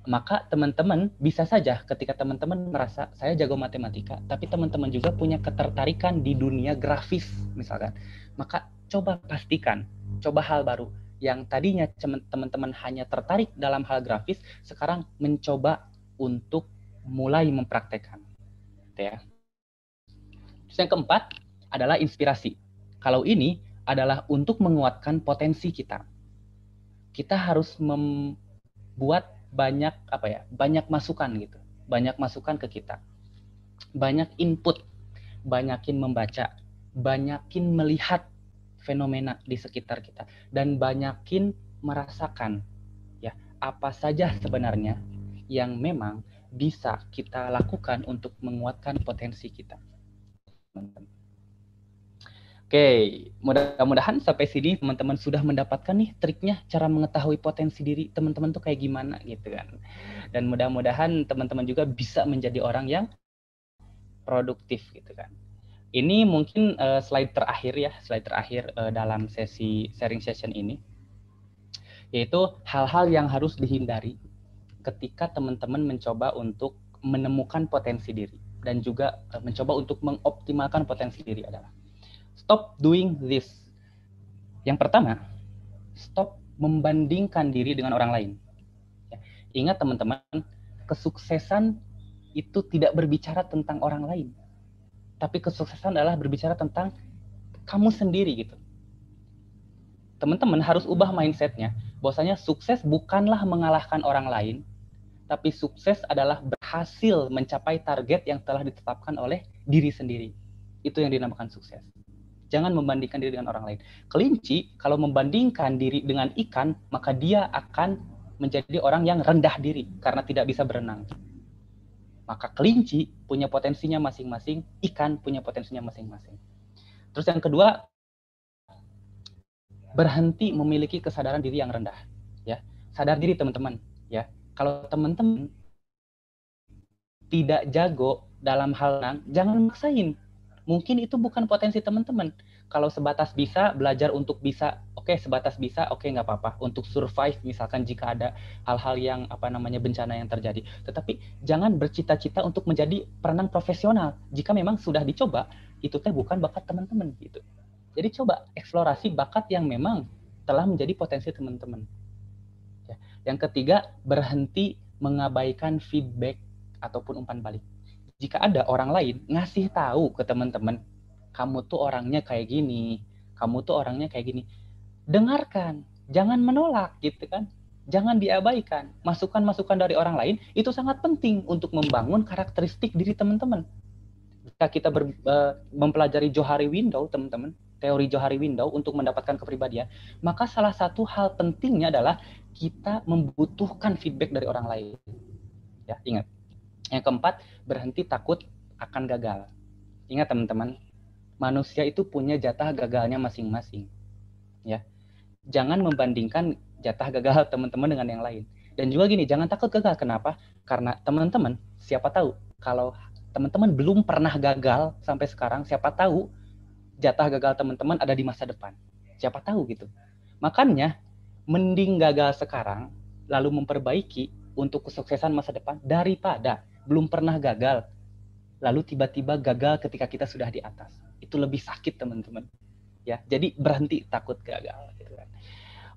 Maka teman-teman bisa saja ketika teman-teman merasa saya jago matematika, tapi teman-teman juga punya ketertarikan di dunia grafis misalkan. Maka coba pastikan, coba hal baru. Yang tadinya teman-teman hanya tertarik dalam hal grafis, sekarang mencoba untuk mulai mempraktekkan. Ya. Terus yang keempat adalah inspirasi. Kalau ini adalah untuk menguatkan potensi kita. Kita harus membuat banyak banyak masukan gitu, banyak masukan ke kita, banyak input, banyakin membaca, banyakin melihat fenomena di sekitar kita, dan banyakin merasakan ya apa saja sebenarnya yang memang bisa kita lakukan untuk menguatkan potensi kita. Oke, mudah-mudahan sampai sini teman-teman sudah mendapatkan nih triknya cara mengetahui potensi diri teman-teman tuh kayak gimana gitu kan. Dan mudah-mudahan teman-teman juga bisa menjadi orang yang produktif gitu kan. Ini mungkin slide terakhir dalam sesi sharing session ini, yaitu hal-hal yang harus dihindari ketika teman-teman mencoba untuk menemukan potensi diri dan juga mencoba untuk mengoptimalkan potensi diri adalah stop doing this. Yang pertama, stop membandingkan diri dengan orang lain. Ya. Ingat teman-teman, kesuksesan itu tidak berbicara tentang orang lain. Tapi kesuksesan adalah berbicara tentang kamu sendiri gitu. Teman-teman harus ubah mindset-nya. Bahwasanya sukses bukanlah mengalahkan orang lain, tapi sukses adalah berhasil mencapai target yang telah ditetapkan oleh diri sendiri. Itu yang dinamakan sukses. Jangan membandingkan diri dengan orang lain. Kelinci, kalau membandingkan diri dengan ikan, maka dia akan menjadi orang yang rendah diri karena tidak bisa berenang. Maka kelinci punya potensinya masing-masing, ikan punya potensinya masing-masing. Terus yang kedua, berhenti memiliki kesadaran diri yang rendah. Ya, sadar diri teman-teman. Ya, kalau teman-teman tidak jago dalam hal renang, jangan maksain. Mungkin itu bukan potensi teman-teman. Kalau sebatas bisa, belajar untuk bisa, oke, sebatas bisa, oke, nggak apa-apa. Untuk survive, misalkan jika ada hal-hal yang bencana yang terjadi. Tetapi jangan bercita-cita untuk menjadi perenang profesional. Jika memang sudah dicoba, itu teh bukan bakat teman-teman gitu. Jadi coba eksplorasi bakat yang memang telah menjadi potensi teman-teman. Ya. Yang ketiga, berhenti mengabaikan feedback ataupun umpan balik. Jika ada orang lain ngasih tahu ke teman-teman, kamu tuh orangnya kayak gini, kamu tuh orangnya kayak gini, dengarkan, jangan menolak gitu kan, jangan diabaikan. Masukan-masukan dari orang lain itu sangat penting untuk membangun karakteristik diri teman-teman. Jika kita mempelajari Johari Window, teman-teman, teori Johari Window untuk mendapatkan kepribadian, maka salah satu hal pentingnya adalah kita membutuhkan feedback dari orang lain. Ya, ingat. Yang keempat, berhenti takut akan gagal. Ingat teman-teman, manusia itu punya jatah gagalnya masing-masing. Ya, jangan membandingkan jatah gagal teman-teman dengan yang lain. Dan juga gini, jangan takut gagal. Kenapa? Karena teman-teman, siapa tahu kalau teman-teman belum pernah gagal sampai sekarang, siapa tahu jatah gagal teman-teman ada di masa depan. Siapa tahu gitu. Makanya, mending gagal sekarang, lalu memperbaiki untuk kesuksesan masa depan daripada belum pernah gagal, lalu tiba-tiba gagal ketika kita sudah di atas. Itu lebih sakit teman-teman. ya. Jadi berhenti takut gagal gitu kan.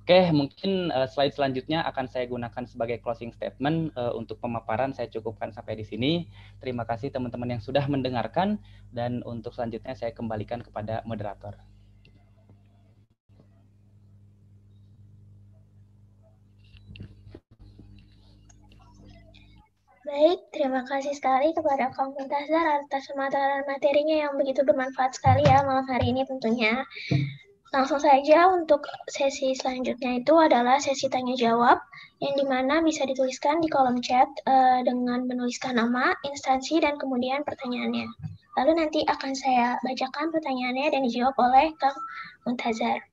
Oke, mungkin slide selanjutnya akan saya gunakan sebagai closing statement. Untuk pemaparan saya cukupkan sampai di sini. Terima kasih teman-teman yang sudah mendengarkan, dan untuk selanjutnya saya kembalikan kepada moderator. Baik, terima kasih sekali kepada Kang Muntazar atas pemaparan materinya yang begitu bermanfaat sekali ya malam hari ini tentunya. Langsung saja untuk sesi selanjutnya itu adalah sesi tanya jawab yang dimana bisa dituliskan di kolom chat dengan menuliskan nama, instansi, dan kemudian pertanyaannya. Lalu nanti akan saya bacakan pertanyaannya dan dijawab oleh Kang Muntazar.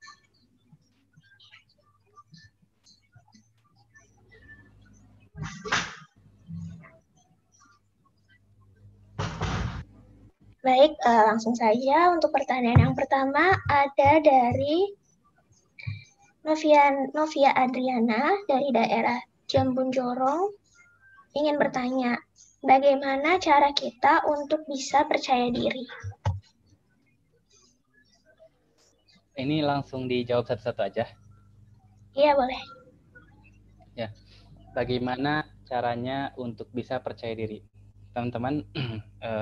Baik, langsung saja untuk pertanyaan yang pertama ada dari Novia Adriana dari daerah Jambun Jorong ingin bertanya, bagaimana cara kita untuk bisa percaya diri? Ini langsung dijawab satu-satu aja. Iya, boleh. Ya, bagaimana caranya untuk bisa percaya diri? Teman-teman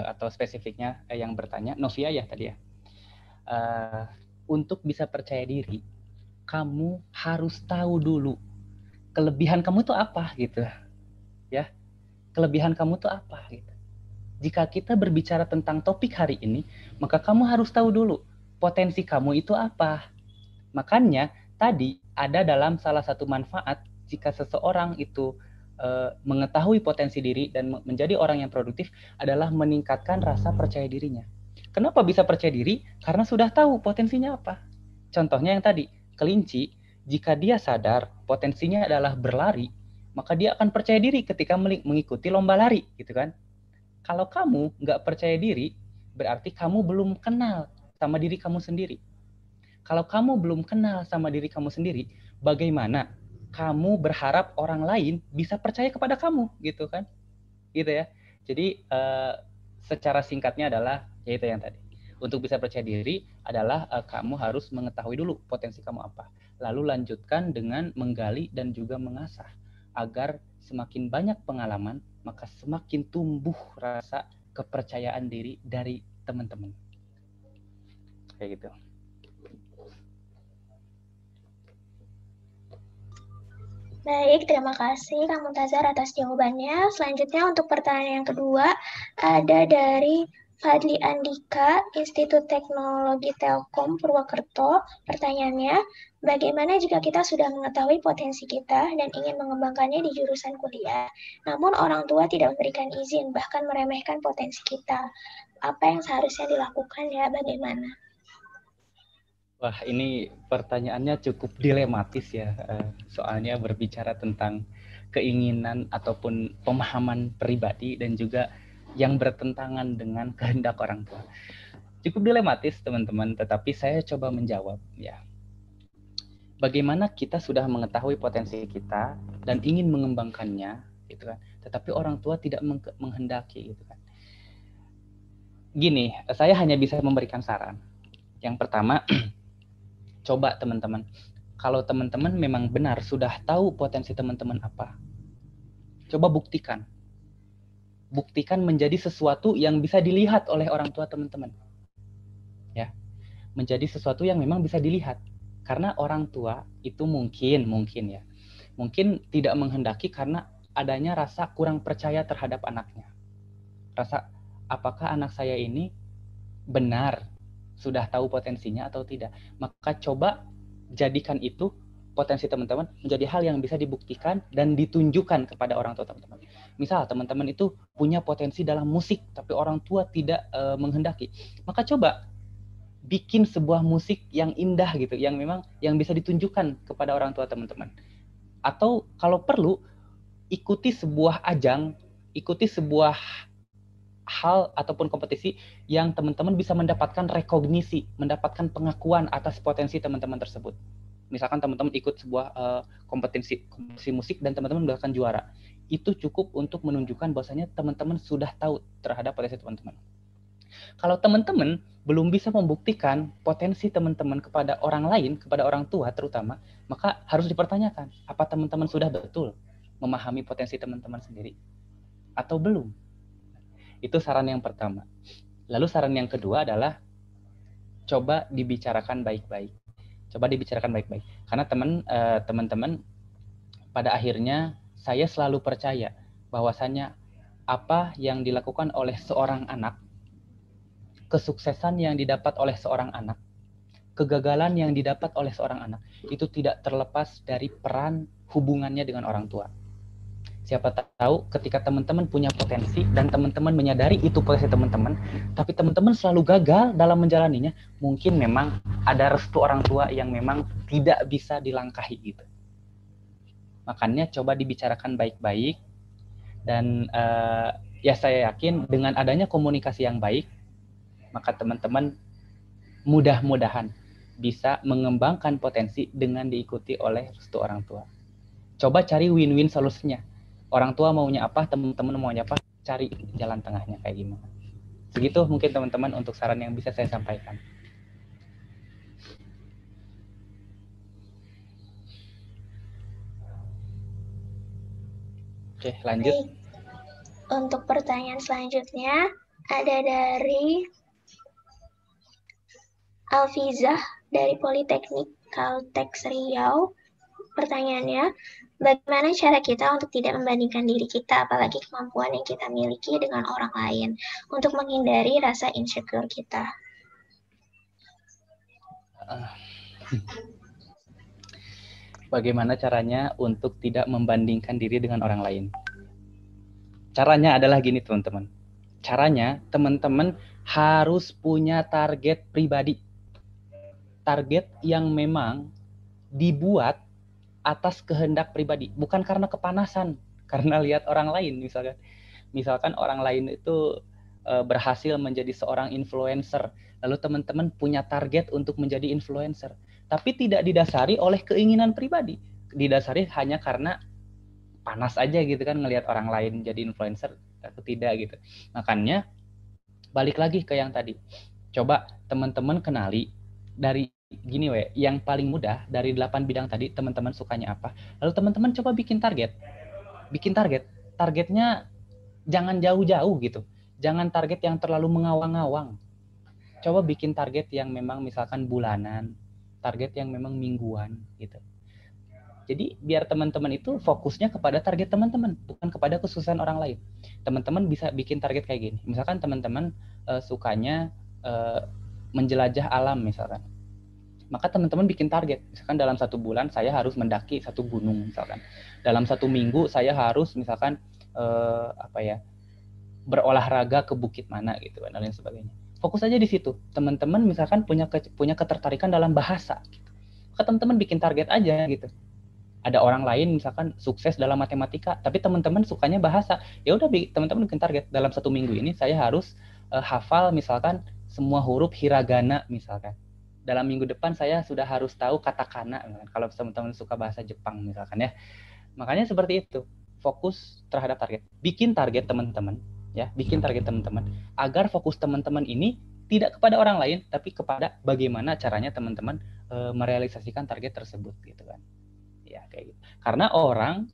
atau spesifiknya yang bertanya, Novia ya tadi ya. Untuk bisa percaya diri, kamu harus tahu dulu kelebihan kamu tuh apa gitu. Ya. Kelebihan kamu tuh apa gitu. Jika kita berbicara tentang topik hari ini, maka kamu harus tahu dulu potensi kamu itu apa. Makanya tadi ada dalam salah satu manfaat jika seseorang itu mengetahui potensi diri dan menjadi orang yang produktif adalah meningkatkan rasa percaya dirinya. Kenapa bisa percaya diri? Karena sudah tahu potensinya apa. Contohnya yang tadi, kelinci, jika dia sadar potensinya adalah berlari, maka dia akan percaya diri ketika mengikuti lomba lari, gitu kan? Kalau kamu nggak percaya diri, berarti kamu belum kenal sama diri kamu sendiri. Kalau kamu belum kenal sama diri kamu sendiri, bagaimana kamu berharap orang lain bisa percaya kepada kamu, gitu kan? Gitu ya. Jadi secara singkatnya adalah yaitu yang tadi. Untuk bisa percaya diri adalah kamu harus mengetahui dulu potensi kamu apa. Lalu lanjutkan dengan menggali dan juga mengasah agar semakin banyak pengalaman, maka semakin tumbuh rasa kepercayaan diri dari teman-teman. Kayak gitu. Baik, terima kasih Kang Muntazar atas jawabannya. Selanjutnya untuk pertanyaan yang kedua, ada dari Fadli Andika, Institut Teknologi Telkom Purwokerto. Pertanyaannya, bagaimana jika kita sudah mengetahui potensi kita dan ingin mengembangkannya di jurusan kuliah, namun orang tua tidak memberikan izin, bahkan meremehkan potensi kita? Apa yang seharusnya dilakukan ya, bagaimana? Wah, ini pertanyaannya cukup dilematis ya, soalnya berbicara tentang keinginan ataupun pemahaman pribadi dan juga yang bertentangan dengan kehendak orang tua. Cukup dilematis teman-teman, tetapi saya coba menjawab ya. Bagaimana kita sudah mengetahui potensi kita dan ingin mengembangkannya, gitu kan? Tetapi orang tua tidak menghendaki, gitu kan? Gini, saya hanya bisa memberikan saran. Yang pertama, coba teman-teman, kalau teman-teman memang benar sudah tahu potensi teman-teman apa, coba buktikan. Buktikan menjadi sesuatu yang bisa dilihat oleh orang tua teman-teman. Ya, menjadi sesuatu yang memang bisa dilihat. Karena orang tua itu mungkin ya, mungkin tidak menghendaki karena adanya rasa kurang percaya terhadap anaknya. Rasa apakah anak saya ini benar sudah tahu potensinya atau tidak. Maka coba jadikan itu potensi teman-teman menjadi hal yang bisa dibuktikan dan ditunjukkan kepada orang tua teman-teman. Misal teman-teman itu punya potensi dalam musik tapi orang tua tidak menghendaki. Maka coba bikin sebuah musik yang indah gitu, yang memang yang bisa ditunjukkan kepada orang tua teman-teman. Atau kalau perlu ikuti sebuah ajang, ikuti sebuah hal ataupun kompetisi yang teman-teman bisa mendapatkan rekognisi, mendapatkan pengakuan atas potensi teman-teman tersebut. Misalkan teman-teman ikut sebuah kompetisi musik dan teman-teman mendapatkan juara. Itu cukup untuk menunjukkan bahwasanya teman-teman sudah tahu terhadap potensi teman-teman. Kalau teman-teman belum bisa membuktikan potensi teman-teman kepada orang lain, kepada orang tua terutama, maka harus dipertanyakan, apa teman-teman sudah betul memahami potensi teman-teman sendiri atau belum? Itu saran yang pertama. Lalu saran yang kedua adalah coba dibicarakan baik-baik. Coba dibicarakan baik-baik. Karena teman-teman pada akhirnya saya selalu percaya bahwasannya apa yang dilakukan oleh seorang anak, kesuksesan yang didapat oleh seorang anak, kegagalan yang didapat oleh seorang anak, itu tidak terlepas dari peran hubungannya dengan orang tua. Siapa tahu ketika teman-teman punya potensi dan teman-teman menyadari itu potensi teman-teman, tapi teman-teman selalu gagal dalam menjalaninya, mungkin memang ada restu orang tua yang memang tidak bisa dilangkahi gitu. Makanya coba dibicarakan baik-baik, dan ya saya yakin dengan adanya komunikasi yang baik, maka teman-teman mudah-mudahan bisa mengembangkan potensi dengan diikuti oleh restu orang tua. Coba cari win-win solusinya. Orang tua maunya apa, teman-teman maunya apa, cari jalan tengahnya kayak gimana. Segitu mungkin teman-teman untuk saran yang bisa saya sampaikan. Oke, lanjut. Baik. Untuk pertanyaan selanjutnya ada dari Alfizah dari Politeknik Kalteks Riau. Pertanyaannya, bagaimana cara kita untuk tidak membandingkan diri kita, apalagi kemampuan yang kita miliki dengan orang lain, untuk menghindari rasa insecure kita? Bagaimana caranya untuk tidak membandingkan diri dengan orang lain? Caranya adalah gini teman-teman. Caranya teman-teman harus punya target pribadi. Target yang memang dibuat atas kehendak pribadi, bukan karena kepanasan, karena lihat orang lain misalkan. Misalkan orang lain itu berhasil menjadi seorang influencer, lalu teman-teman punya target untuk menjadi influencer, tapi tidak didasari oleh keinginan pribadi, didasari hanya karena panas aja gitu kan ngelihat orang lain jadi influencer atau tidak gitu. Makanya balik lagi ke yang tadi, coba teman-teman kenali dari gini yang paling mudah dari 8 bidang tadi, teman-teman sukanya apa, lalu teman-teman coba bikin target. Targetnya jangan jauh-jauh gitu, jangan target yang terlalu mengawang-awang. Coba bikin target yang memang misalkan bulanan, target yang memang mingguan gitu. Jadi biar teman-teman itu fokusnya kepada target teman-teman, bukan kepada kesuksesan orang lain. Teman-teman bisa bikin target kayak gini. Misalkan teman-teman sukanya menjelajah alam misalkan. Maka teman-teman bikin target. Misalkan dalam 1 bulan saya harus mendaki 1 gunung misalkan. Dalam 1 minggu saya harus misalkan berolahraga ke bukit mana gitu dan lain sebagainya. Fokus aja di situ. Teman-teman misalkan punya ketertarikan dalam bahasa gitu. Maka teman-teman bikin target aja gitu. Ada orang lain misalkan sukses dalam matematika, tapi teman-teman sukanya bahasa. Ya udah teman-teman bikin target dalam 1 minggu ini saya harus hafal misalkan semua huruf hiragana misalkan. Dalam minggu depan saya sudah harus tahu katakana kalau teman-teman suka bahasa Jepang misalkan ya. Makanya seperti itu. Fokus terhadap target. Bikin target teman-teman ya, bikin target teman-teman agar fokus teman-teman ini tidak kepada orang lain tapi kepada bagaimana caranya teman-teman merealisasikan target tersebut gitu kan. Ya kayak gitu. Karena orang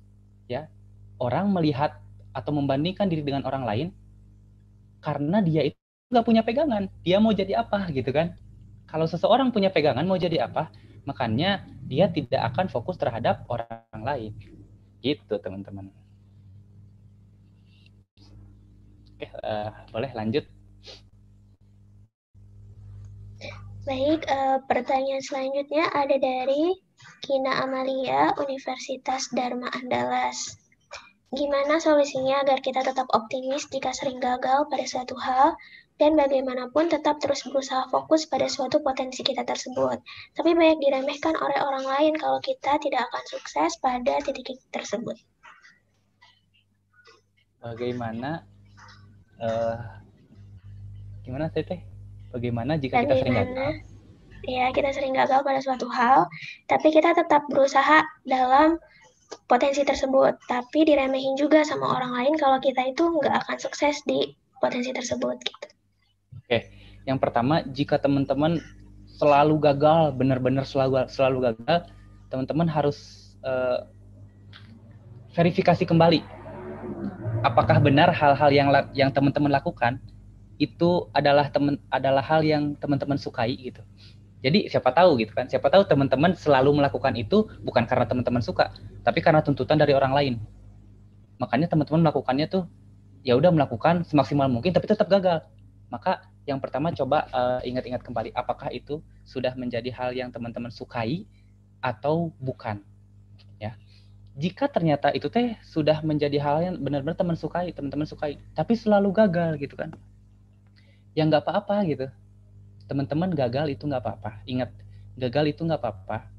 melihat atau membandingkan diri dengan orang lain karena dia itu nggak punya pegangan, dia mau jadi apa gitu kan. Kalau seseorang punya pegangan mau jadi apa, makanya dia tidak akan fokus terhadap orang lain gitu teman-teman. Oke, boleh lanjut. Baik, pertanyaan selanjutnya ada dari Kina Amalia, Universitas Dharma Andalas. Gimana solusinya agar kita tetap optimis jika sering gagal pada suatu hal, dan bagaimanapun tetap terus berusaha fokus pada suatu potensi kita tersebut. Tapi banyak diremehkan oleh orang lain kalau kita tidak akan sukses pada titik tersebut. Bagaimana gimana Teteh? Bagaimana jika kita sering gagal? Ya, kita sering gagal pada suatu hal, tapi kita tetap berusaha dalam potensi tersebut. Tapi diremehin juga sama orang lain kalau kita itu nggak akan sukses di potensi tersebut. Gitu. Oke, yang pertama, jika teman-teman selalu gagal, benar-benar selalu gagal, teman-teman harus verifikasi kembali. Apakah benar hal-hal yang teman-teman lakukan itu adalah hal yang teman-teman sukai gitu. Jadi siapa tahu gitu kan, siapa tahu teman-teman selalu melakukan itu bukan karena teman-teman suka, tapi karena tuntutan dari orang lain. Makanya teman-teman melakukannya tuh ya udah melakukan semaksimal mungkin tapi tetap gagal. Maka yang pertama coba ingat-ingat kembali apakah itu sudah menjadi hal yang teman-teman sukai atau bukan. Ya. Jika ternyata itu teh sudah menjadi hal yang benar-benar teman-teman sukai, tapi selalu gagal gitu kan. Ya nggak apa-apa gitu. Teman-teman gagal itu nggak apa-apa. Ingat, gagal itu nggak apa-apa.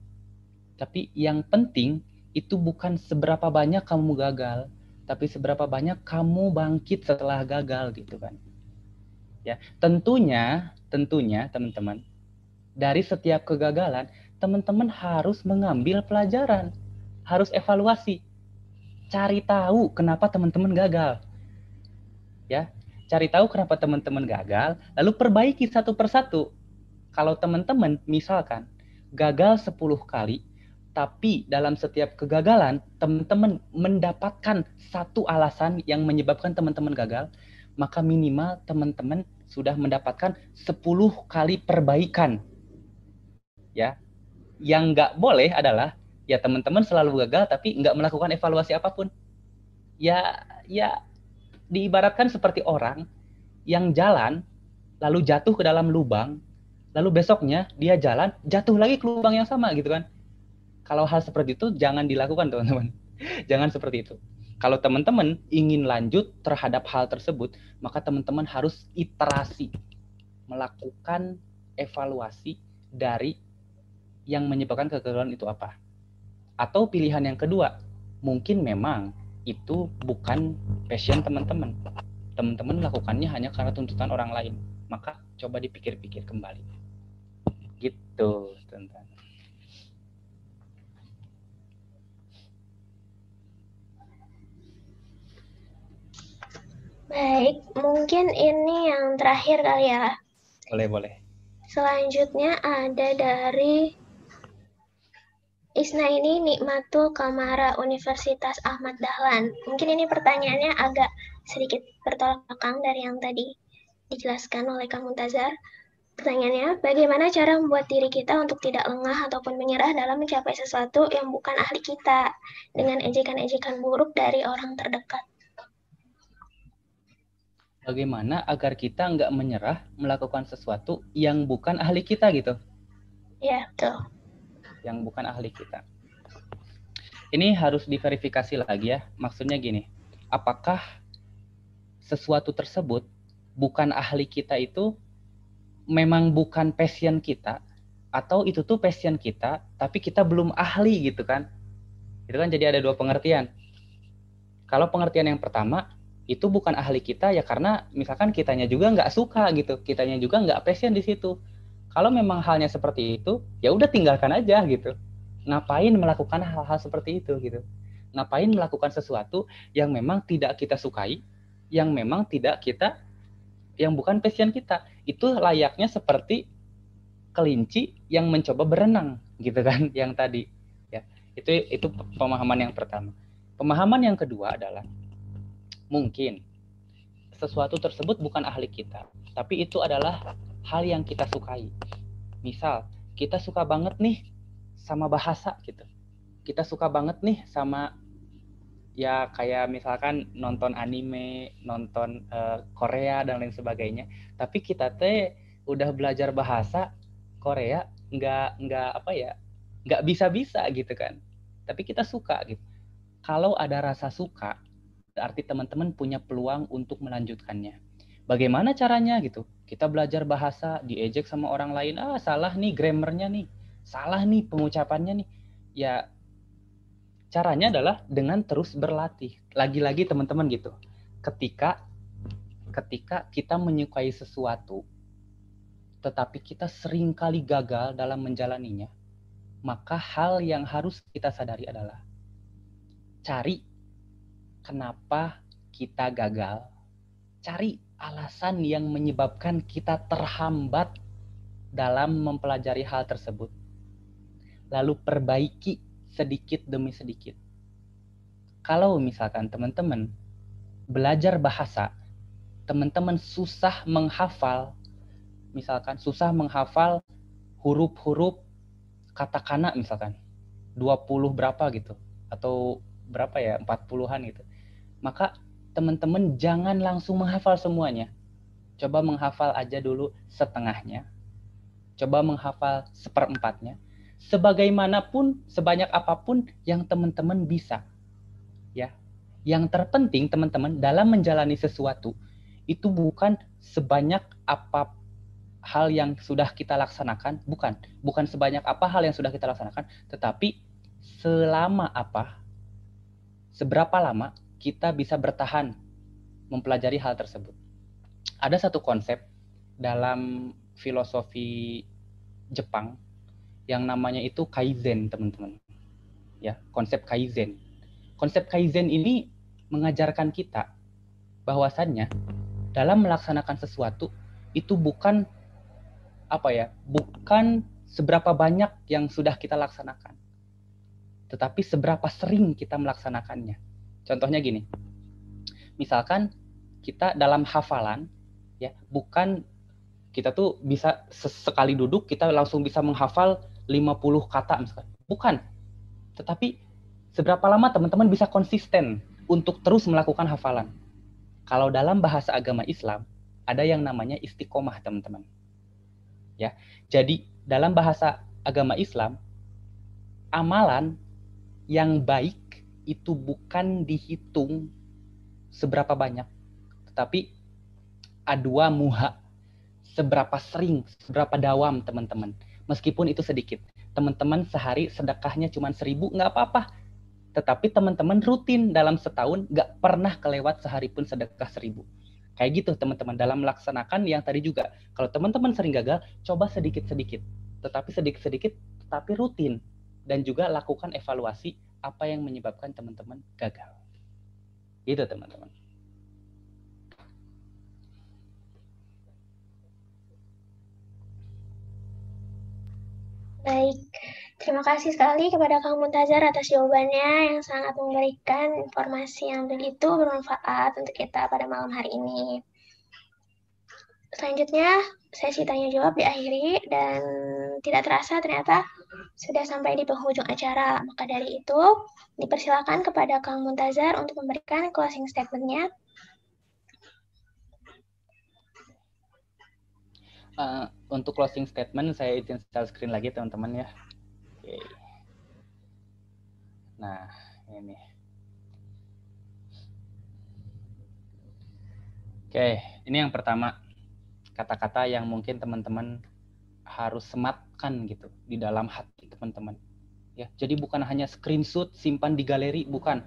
Tapi yang penting itu bukan seberapa banyak kamu gagal, tapi seberapa banyak kamu bangkit setelah gagal gitu kan. Ya, tentunya teman-teman, dari setiap kegagalan, teman-teman harus mengambil pelajaran, harus evaluasi. Cari tahu kenapa teman-teman gagal. Ya, cari tahu kenapa teman-teman gagal, lalu perbaiki satu persatu. Kalau teman-teman misalkan gagal 10 kali, tapi dalam setiap kegagalan teman-teman mendapatkan satu alasan yang menyebabkan teman-teman gagal, maka minimal teman-teman sudah mendapatkan 10 kali perbaikan. Ya, yang nggak boleh adalah ya teman-teman selalu gagal tapi nggak melakukan evaluasi apapun. Ya diibaratkan seperti orang yang jalan lalu jatuh ke dalam lubang, lalu besoknya dia jalan jatuh lagi ke lubang yang sama gitu kan. Kalau hal seperti itu jangan dilakukan teman-teman. Jangan seperti itu. Kalau teman-teman ingin lanjut terhadap hal tersebut, maka teman-teman harus iterasi, melakukan evaluasi dari yang menyebabkan kegagalan itu apa. Atau pilihan yang kedua, mungkin memang itu bukan passion teman-teman. Teman-teman melakukannya hanya karena tuntutan orang lain. Maka coba dipikir-pikir kembali. Gitu, teman-teman. Baik, mungkin ini yang terakhir kali ya. Boleh. Selanjutnya ada dari Isna ini Nikmatul Kamara Universitas Ahmad Dahlan. Mungkin ini pertanyaannya agak sedikit bertolak belakang dari yang tadi dijelaskan oleh Kang Muntazar. Pertanyaannya, bagaimana cara membuat diri kita untuk tidak lengah ataupun menyerah dalam mencapai sesuatu yang bukan ahli kita dengan ejekan-ejekan buruk dari orang terdekat? Bagaimana agar kita nggak menyerah melakukan sesuatu yang bukan ahli kita gitu? Ya, betul. Yang bukan ahli kita. Ini harus diverifikasi lagi ya. Maksudnya gini, apakah sesuatu tersebut bukan ahli kita itu memang bukan passion kita, atau itu tuh passion kita, tapi kita belum ahli gitu kan? Itu kan jadi ada dua pengertian. Kalau pengertian yang pertama, itu bukan ahli kita ya karena misalkan kitanya juga nggak suka gitu, kitanya juga nggak passion di situ. Kalau memang halnya seperti itu, ya udah tinggalkan aja gitu. Ngapain melakukan hal-hal seperti itu gitu? Ngapain melakukan sesuatu yang memang tidak kita sukai, yang memang yang bukan passion kita? Itu layaknya seperti kelinci yang mencoba berenang gitu kan, yang tadi. Ya, itu pemahaman yang pertama. Pemahaman yang kedua adalah mungkin sesuatu tersebut bukan ahli kita, tapi itu adalah hal yang kita sukai. Misal, kita suka banget nih sama bahasa gitu. Kita suka banget nih sama ya kayak misalkan nonton anime, nonton Korea dan lain sebagainya. Tapi kita teh udah belajar bahasa Korea nggak bisa-bisa gitu kan. Tapi kita suka gitu. Kalau ada rasa suka, berarti teman-teman punya peluang untuk melanjutkannya. Bagaimana caranya gitu? Kita belajar bahasa, diejek sama orang lain, salah nih grammarnya nih, salah nih pengucapannya nih. Ya caranya adalah dengan terus berlatih. Lagi-lagi teman-teman gitu. Ketika kita menyukai sesuatu, tetapi kita sering kali gagal dalam menjalaninya, maka hal yang harus kita sadari adalah cari kenapa kita gagal. Cari alasan yang menyebabkan kita terhambat dalam mempelajari hal tersebut. Lalu perbaiki sedikit demi sedikit. Kalau misalkan teman-teman belajar bahasa, teman-teman susah menghafal, misalkan susah menghafal huruf-huruf katakana misalkan, 20 berapa gitu, atau berapa ya, 40-an gitu. Maka teman-teman jangan langsung menghafal semuanya. Coba menghafal aja dulu setengahnya. Coba menghafal seperempatnya. Sebagaimanapun, sebanyak apapun yang teman-teman bisa. Ya. Yang terpenting teman-teman dalam menjalani sesuatu itu bukan sebanyak apa hal yang sudah kita laksanakan, bukan sebanyak apa hal yang sudah kita laksanakan, tetapi selama apa, seberapa lama kita bisa bertahan mempelajari hal tersebut. Ada satu konsep dalam filosofi Jepang yang namanya itu kaizen, teman-teman. Ya, konsep kaizen. Konsep kaizen ini mengajarkan kita bahwasannya dalam melaksanakan sesuatu itu bukan bukan seberapa banyak yang sudah kita laksanakan, tetapi seberapa sering kita melaksanakannya. Contohnya gini, misalkan kita dalam hafalan, ya bukan kita tuh bisa sekali duduk kita langsung bisa menghafal 50 kata misalkan. Bukan. Tetapi seberapa lama teman-teman bisa konsisten untuk terus melakukan hafalan. Kalau dalam bahasa agama Islam ada yang namanya istiqomah, teman-teman. Ya. Jadi dalam bahasa agama Islam amalan yang baik itu bukan dihitung seberapa banyak, tetapi adwa muha, seberapa sering, seberapa dawam teman-teman. Meskipun itu sedikit. Teman-teman sehari sedekahnya cuma 1.000, nggak apa-apa. Tetapi teman-teman rutin dalam setahun nggak pernah kelewat sehari pun sedekah 1.000. Kayak gitu teman-teman dalam melaksanakan yang tadi juga. Kalau teman-teman sering gagal, coba sedikit-sedikit. Tetapi sedikit-sedikit, tetapi rutin. Dan juga lakukan evaluasi apa yang menyebabkan teman-teman gagal. Gitu teman-teman. Baik, terima kasih sekali kepada Kang Muntazar atas jawabannya yang sangat memberikan informasi yang begitu bermanfaat untuk kita pada malam hari ini. Selanjutnya, sesi tanya jawab diakhiri dan tidak terasa ternyata sudah sampai di penghujung acara. Maka dari itu, dipersilakan kepada Kang Muntazar untuk memberikan closing statement-nya. Untuk closing statement, saya izin share screen lagi teman-teman ya. Oke. Nah, ini. Oke, ini yang pertama. Kata-kata yang mungkin teman-teman harus sematkan gitu di dalam hati teman-teman. Ya, jadi bukan hanya screenshot, simpan di galeri, bukan.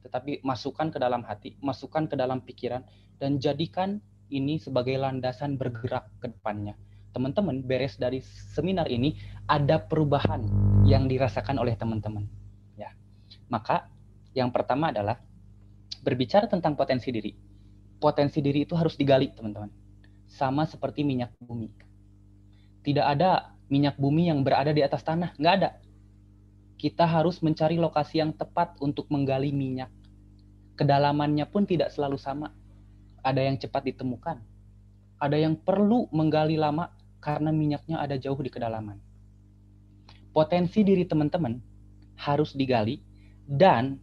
Tetapi masukkan ke dalam hati, masukkan ke dalam pikiran, dan jadikan ini sebagai landasan bergerak ke depannya. Teman-teman, beres dari seminar ini, ada perubahan yang dirasakan oleh teman-teman. Ya. Maka, yang pertama adalah berbicara tentang potensi diri. Potensi diri itu harus digali, teman-teman. Sama seperti minyak bumi. Tidak ada minyak bumi yang berada di atas tanah. Nggak ada. Kita harus mencari lokasi yang tepat untuk menggali minyak. Kedalamannya pun tidak selalu sama. Ada yang cepat ditemukan. Ada yang perlu menggali lama karena minyaknya ada jauh di kedalaman. Potensi diri teman-teman harus digali dan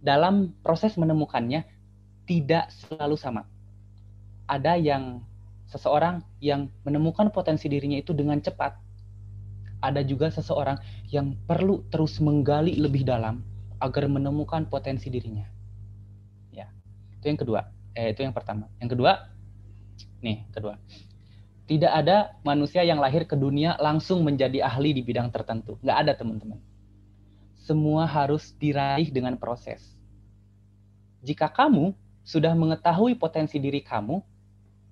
dalam proses menemukannya tidak selalu sama. Ada yang seseorang yang menemukan potensi dirinya itu dengan cepat. Ada juga seseorang yang perlu terus menggali lebih dalam agar menemukan potensi dirinya. Ya, itu yang kedua. Itu yang pertama. Yang kedua, tidak ada manusia yang lahir ke dunia langsung menjadi ahli di bidang tertentu. Nggak ada, teman-teman. Semua harus diraih dengan proses. Jika kamu sudah mengetahui potensi diri kamu,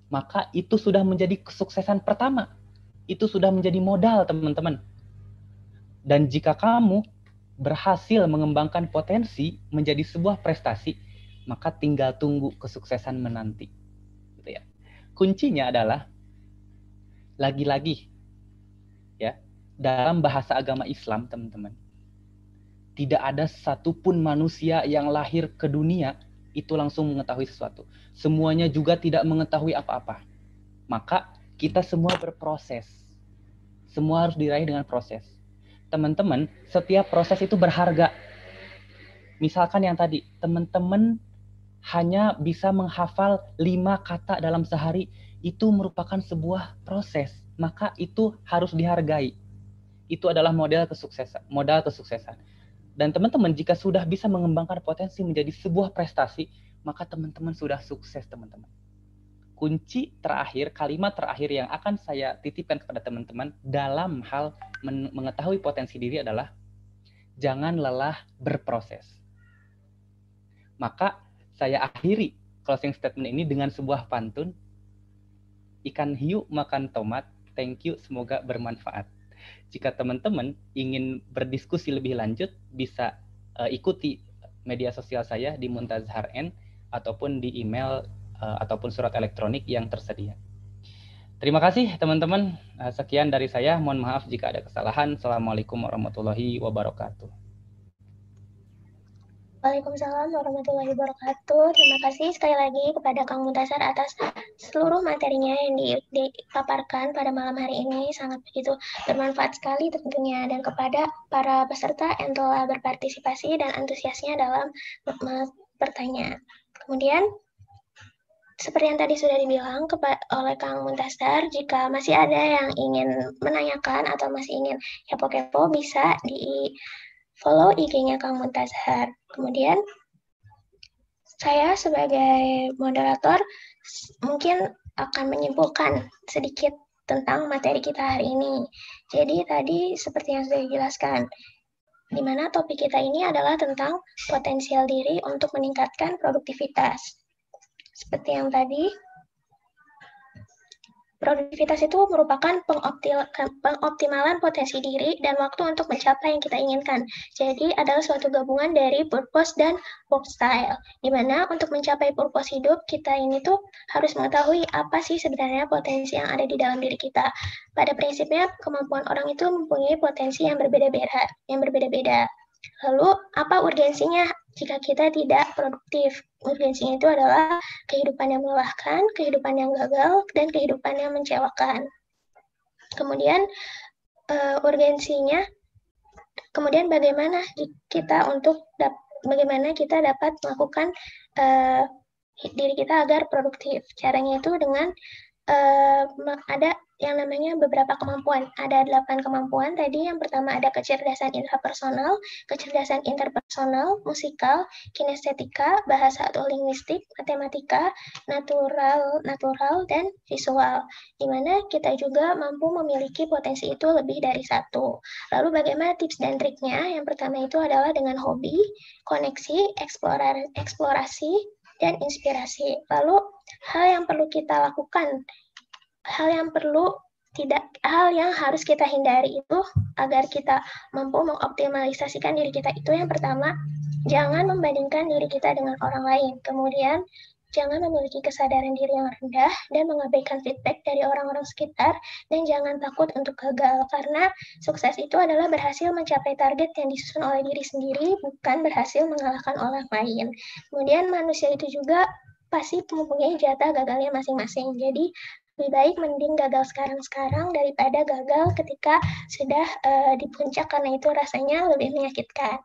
maka itu sudah menjadi kesuksesan pertama. Itu sudah menjadi modal, teman-teman. Dan jika kamu berhasil mengembangkan potensi menjadi sebuah prestasi, maka tinggal tunggu kesuksesan menanti. Gitu ya. kuncinya adalah lagi-lagi ya, dalam bahasa agama Islam, teman-teman, tidak ada satupun manusia yang lahir ke dunia itu langsung mengetahui sesuatu. Semuanya juga tidak mengetahui apa-apa. Maka kita semua berproses. Semua harus diraih dengan proses. Teman-teman, setiap proses itu berharga. Misalkan yang tadi, teman-teman hanya bisa menghafal 5 kata dalam sehari, itu merupakan sebuah proses. Maka itu harus dihargai. Itu adalah modal kesuksesan. Dan teman-teman, jika sudah bisa mengembangkan potensi menjadi sebuah prestasi, maka teman-teman sudah sukses, teman-teman. Kunci terakhir, kalimat terakhir yang akan saya titipkan kepada teman-teman dalam hal mengetahui potensi diri adalah jangan lelah berproses. Maka saya akhiri closing statement ini dengan sebuah pantun. Ikan hiu makan tomat, thank you, semoga bermanfaat. Jika teman-teman ingin berdiskusi lebih lanjut, bisa ikuti media sosial saya di Muntazhar N ataupun di email ataupun surat elektronik yang tersedia. Terima kasih teman-teman. Sekian dari saya. Mohon maaf jika ada kesalahan. Assalamualaikum warahmatullahi wabarakatuh. Waalaikumsalam warahmatullahi wabarakatuh. Terima kasih sekali lagi kepada Kang Muntasar atas seluruh materinya yang dipaparkan pada malam hari ini. Sangat begitu bermanfaat sekali tentunya. Dan kepada para peserta yang telah berpartisipasi dan antusiasnya dalam bertanya. Kemudian, seperti yang tadi sudah dibilang oleh Kang Muntasar, jika masih ada yang ingin menanyakan atau masih ingin kepo-kepo, bisa follow IG-nya Kang Muntasar. Kemudian saya sebagai moderator mungkin akan menyimpulkan sedikit tentang materi kita hari ini. Jadi tadi seperti yang sudah dijelaskan, di mana topik kita ini adalah tentang potensial diri untuk meningkatkan produktivitas. Seperti yang tadi, produktivitas itu merupakan pengoptimalan potensi diri dan waktu untuk mencapai yang kita inginkan. Jadi adalah suatu gabungan dari purpose dan work style. Di mana untuk mencapai purpose hidup, kita ini tuh harus mengetahui apa sih sebenarnya potensi yang ada di dalam diri kita. Pada prinsipnya, kemampuan orang itu mempunyai potensi yang berbeda-beda. Lalu, apa urgensinya jika kita tidak produktif? Urgensinya itu adalah kehidupan yang melelahkan, kehidupan yang gagal, dan kehidupan yang mengecewakan. Kemudian, urgensinya, kemudian bagaimana kita dapat melakukan diri kita agar produktif. Caranya itu dengan ada yang namanya beberapa kemampuan. Ada 8 kemampuan tadi. Yang pertama ada kecerdasan intrapersonal, kecerdasan interpersonal, musikal, kinestetika, bahasa atau linguistik, matematika, natural, dan visual. Di mana kita juga mampu memiliki potensi itu lebih dari satu. Lalu bagaimana tips dan triknya? Yang pertama itu adalah dengan hobi, koneksi, eksplorasi, dan inspirasi. Lalu hal yang perlu kita lakukan, hal yang harus kita hindari itu agar kita mampu mengoptimalisasikan diri kita itu yang pertama, jangan membandingkan diri kita dengan orang lain. Kemudian, jangan memiliki kesadaran diri yang rendah dan mengabaikan feedback dari orang-orang sekitar, dan jangan takut untuk gagal, karena sukses itu adalah berhasil mencapai target yang disusun oleh diri sendiri, bukan berhasil mengalahkan orang lain. Kemudian manusia itu juga pasti mempunyai jatah gagalnya masing-masing. Jadi lebih baik mending gagal sekarang daripada gagal ketika sudah di puncak, karena itu rasanya lebih menyakitkan.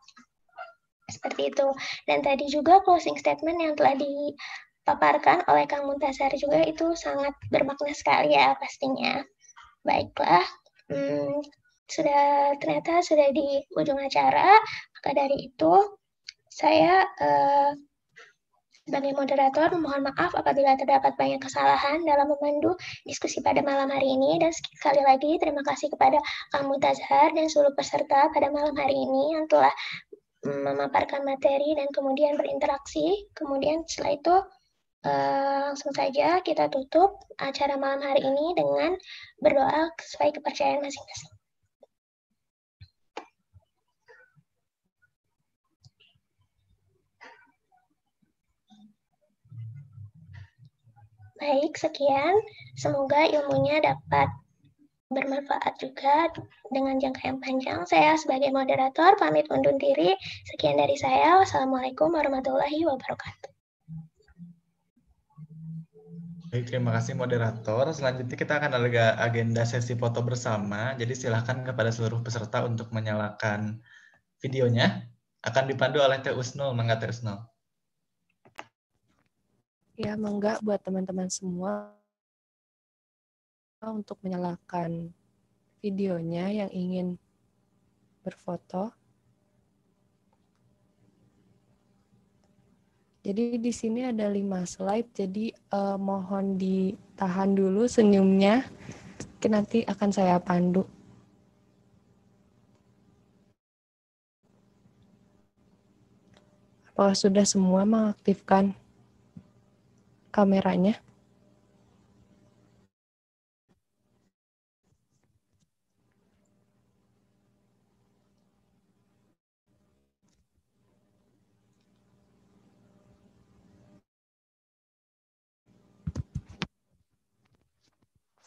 Seperti itu. Dan tadi juga closing statement yang telah dipaparkan oleh Kang Muntasar juga itu sangat bermakna sekali ya pastinya. Baiklah, ternyata sudah di ujung acara. Maka dari itu saya sebagai moderator mohon maaf apabila terdapat banyak kesalahan dalam memandu diskusi pada malam hari ini, dan sekali lagi terima kasih kepada Kang Muntasar dan seluruh peserta pada malam hari ini yang telah memaparkan materi dan kemudian berinteraksi. Kemudian setelah itu langsung saja kita tutup acara malam hari ini dengan berdoa sesuai kepercayaan masing-masing. Baik, sekian. Semoga ilmunya dapat bermanfaat juga dengan jangka yang panjang. Saya sebagai moderator pamit undur diri. Sekian dari saya. Wassalamualaikum warahmatullahi wabarakatuh. Baik, terima kasih moderator. Selanjutnya kita akan ada agenda sesi foto bersama. Jadi silakan kepada seluruh peserta untuk menyalakan videonya. Akan dipandu oleh Teh Usnul. Mangga Teh Usnul. Ya, mangga buat teman-teman semua untuk menyalakan videonya yang ingin berfoto. Jadi di sini ada 5 slide, jadi mohon ditahan dulu senyumnya, nanti akan saya pandu. Apakah sudah semua mengaktifkan kameranya?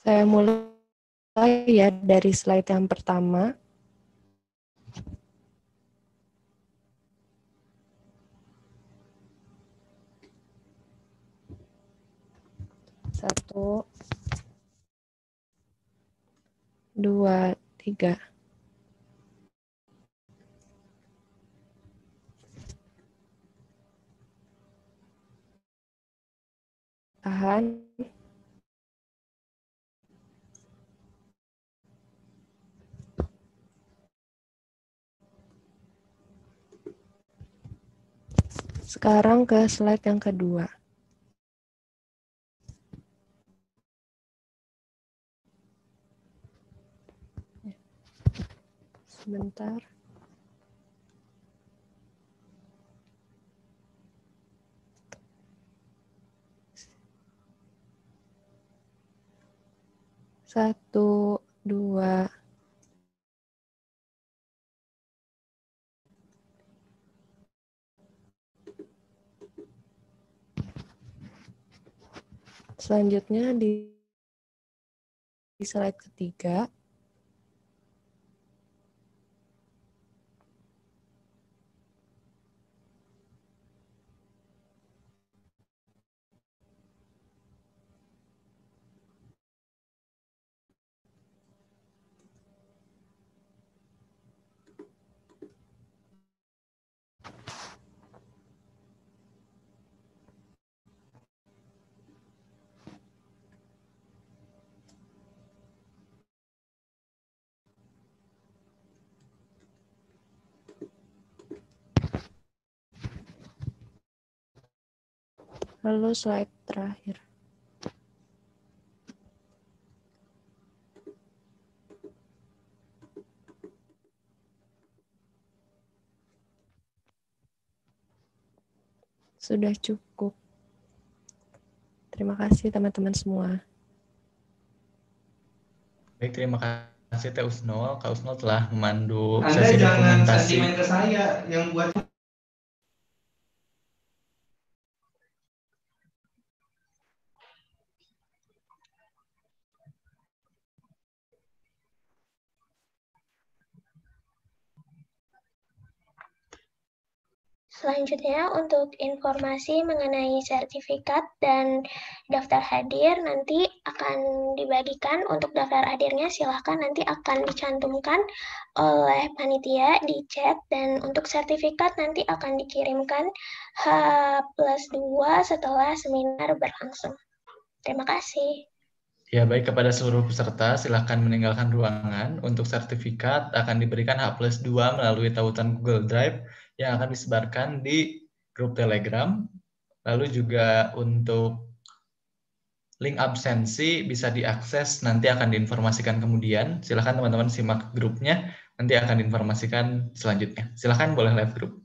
Saya mulai ya dari slide yang pertama. Satu, dua, tiga. Tahan. Sekarang ke slide yang kedua. Sebentar. Satu, dua. Selanjutnya di slide ketiga. Lalu slide terakhir. Sudah cukup. Terima kasih teman-teman semua. Baik, terima kasih Teh Usnul. Kak Usnul telah memandu sesi dokumentasi. Anda jangan sentimen ke saya yang buat. Selanjutnya, untuk informasi mengenai sertifikat dan daftar hadir, nanti akan dibagikan. Untuk daftar hadirnya, silahkan nanti akan dicantumkan oleh panitia di chat, dan untuk sertifikat nanti akan dikirimkan H+2 setelah seminar berlangsung. Terima kasih. Ya, baik, kepada seluruh peserta, silahkan meninggalkan ruangan. Untuk sertifikat akan diberikan H+2 melalui tautan Google Drive yang akan disebarkan di grup Telegram. Lalu juga untuk link absensi bisa diakses, nanti akan diinformasikan kemudian. Silahkan teman-teman simak grupnya, nanti akan diinformasikan selanjutnya. Silahkan boleh live grup.